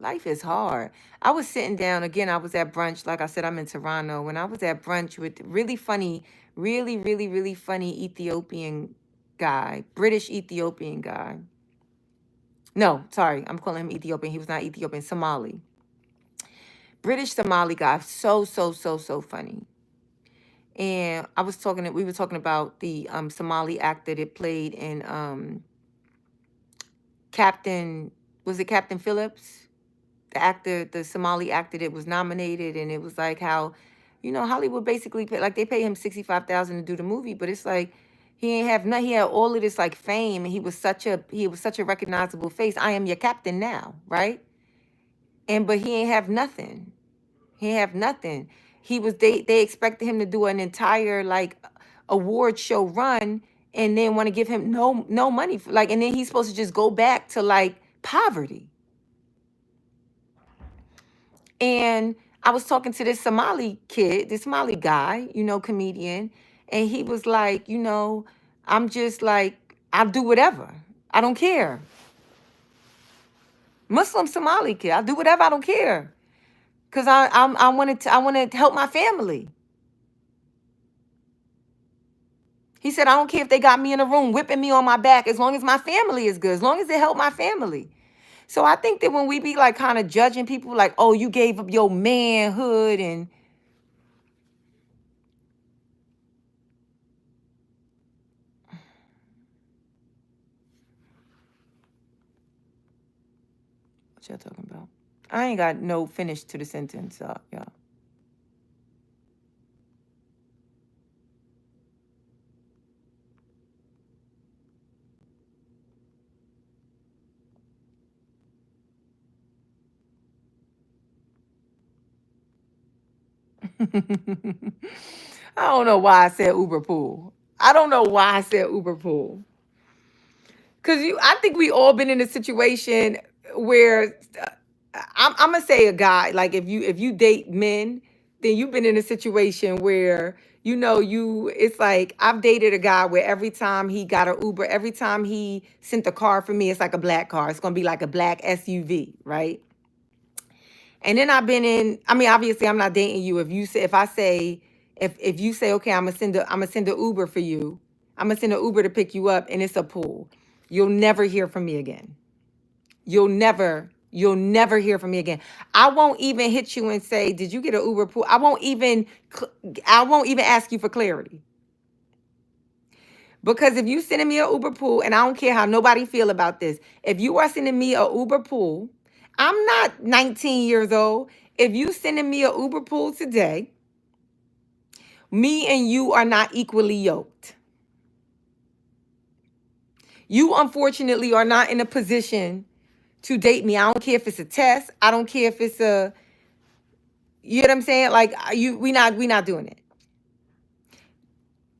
life is hard. I was sitting down again. I was at brunch. Like I said, I'm in Toronto. When I was at brunch with really funny, really funny Ethiopian guy, British Ethiopian guy. No, sorry, I'm calling him Ethiopian. He was not Ethiopian, Somali. British Somali guy. So funny. And we were talking about the Somali actor that played in Captain, was it Captain Phillips? The actor, the Somali actor that was nominated, and it was like how, you know, Hollywood basically like they pay him 65,000 to do the movie, but it's like he ain't have none. He had all of this like fame, and he was such a recognizable face. I am your captain now, right? And but he ain't have nothing. He ain't have nothing. He was they expected him to do an entire like award show run, and then want to give him no money for, like, and then he's supposed to just go back to like poverty. And I was talking to this Somali kid, this Somali guy, you know, comedian, and he was like, you know, I'm just like, I'll do whatever. I don't care. Muslim Somali kid, I'll do whatever. I don't care, cause I want to help my family. He said, I don't care if they got me in a room whipping me on my back, as long as my family is good, as long as they help my family. So I think that when we be like kind of judging people, like, oh, you gave up your manhood and what y'all talking about? I ain't got no finish to the sentence, y'all. I don't know why I said Uber pool. I don't know why I said Uber pool. Cause I think we all been in a situation where I'm gonna say a guy, like if you date men, then you've been in a situation where you know it's like I've dated a guy where every time he got an Uber, every time he sent a car for me, it's like a black car. It's gonna be like a black SUV, right? And then I've been in, I mean, obviously I'm not dating you. If you say, okay, I'm gonna send a Uber for you, I'm gonna send an Uber to pick you up and it's a pool, you'll never hear from me again. You'll never hear from me again. I won't even hit you and say, did you get an Uber pool? I won't even ask you for clarity. Because if you sending me an Uber pool, and I don't care how nobody feel about this, if you are sending me a Uber pool, I'm not 19 years old. If you sending me a Uber pool today, me and you are not equally yoked. You unfortunately are not in a position to date me. I don't care if it's a test. I don't care if it's a, you know what I'm saying? Like we not doing it.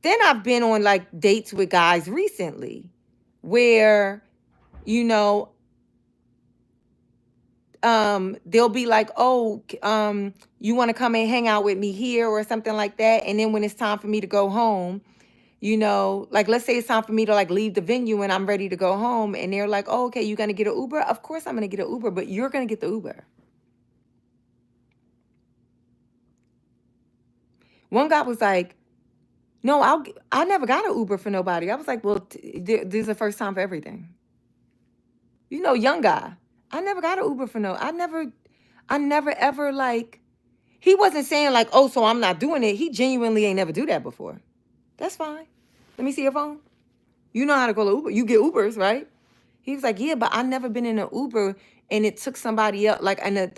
Then I've been on like dates with guys recently where, you know, they'll be like, oh, you want to come and hang out with me here or something like that. And then when it's time for me to go home, you know, like let's say it's time for me to like leave the venue and I'm ready to go home, and they're like, oh, okay, you gonna get an Uber? Of course I'm gonna get an Uber, but you're gonna get the Uber. One guy was like, no, I never got an Uber for nobody. I was like, well, this is the first time for everything. You know, young guy. I never got an Uber for no. I never ever like. He wasn't saying like, oh, so I'm not doing it. He genuinely ain't never do that before. That's fine. Let me see your phone. You know how to call an Uber. You get Ubers, right? He was like, yeah, but I never been in an Uber and it took somebody else, like, and it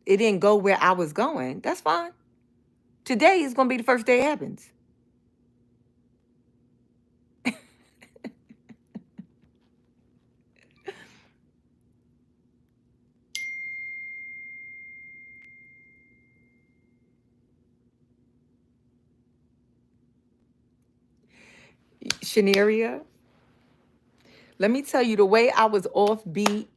didn't go where I was going. That's fine. Today is gonna be the first day it happens. Shaneria, Let me tell you, the way I was off beat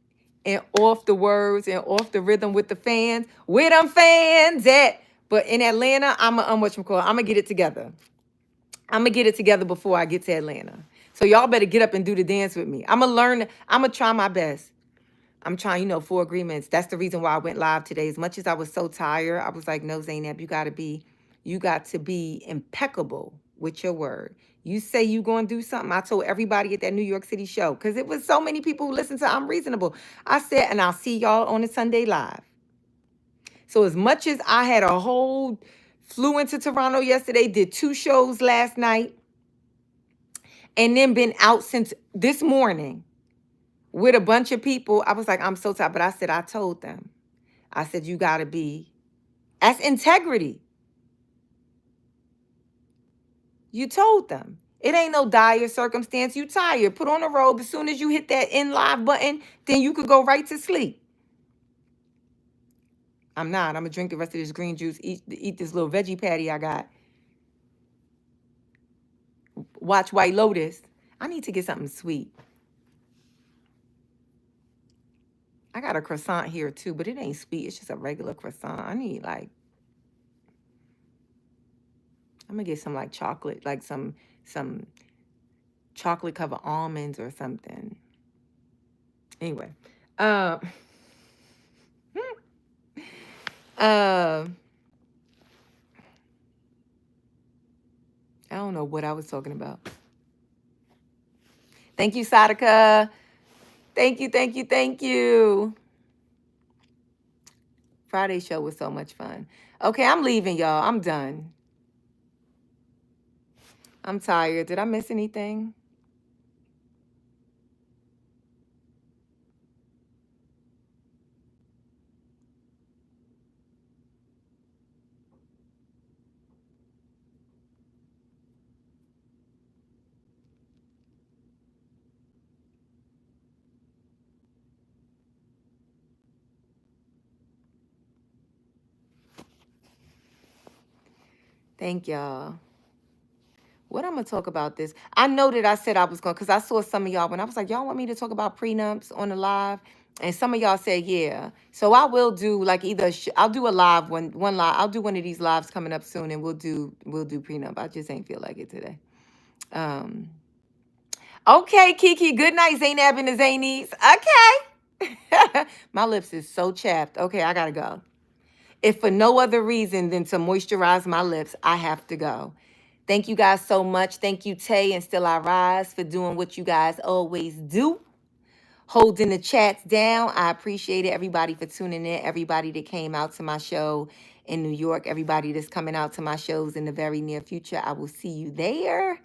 and off the words and off the rhythm with the fans, where them fans at? But in Atlanta, I'm gonna get it together. I'm gonna get it together before I get to Atlanta. So y'all better get up and do the dance with me. I'm gonna learn. I'm gonna try my best. I'm trying, 4 agreements. That's the reason why I went live today. As much as I was so tired, I was like, no, Zaynab, you got to be impeccable with your word. You say you gonna do something. I told everybody at that New York City show, because it was so many people who listened to I'm Reasonable. I said, and I'll see y'all on a Sunday live. So as much as I had flew into Toronto yesterday, did 2 shows last night, and then been out since this morning with a bunch of people, I was like, I'm so tired. But I told them, I said, you got to be, that's integrity. You told them. It ain't no dire circumstance. You tired. Put on a robe. As soon as you hit that end live button, then you could go right to sleep. I'm not. I'm going to drink the rest of this green juice, eat this little veggie patty I got. Watch White Lotus. I need to get something sweet. I got a croissant here too, but it ain't sweet. It's just a regular croissant. I need I'm gonna get some chocolate, some chocolate covered almonds or something. Anyway, uh, I don't know what I was talking about. Thank you, Sadaka. Thank you, thank you, thank you. Friday show was so much fun. Okay, I'm leaving, y'all. I'm done. I'm tired. Did I miss anything? Thank y'all. What I'm gonna talk about this? I know that I said I was gonna, because I saw some of y'all when I was like, y'all want me to talk about prenups on the live, and some of y'all said yeah. So I will do either I'll do a live one live. I'll do one of these lives coming up soon, and we'll do prenup. I just ain't feel like it today. Okay, Kiki. Good night, Zaynab and the Zanies. Okay. My lips is so chapped. Okay, I gotta go. If for no other reason than to moisturize my lips, I have to go. Thank you guys so much. Thank you, Tay and Still I Rise, for doing what you guys always do. Holding the chats down. I appreciate it. Everybody for tuning in. Everybody that came out to my show in New York. Everybody that's coming out to my shows in the very near future. I will see you there.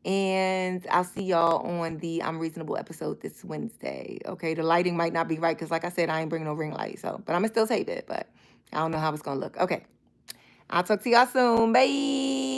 And I'll see y'all on the I'm Reasonable episode this Wednesday. Okay, the lighting might not be right because, like I said, I ain't bringing no ring light. But I'm going to still tape it. But I don't know how it's going to look. Okay, I'll talk to y'all soon. Bye.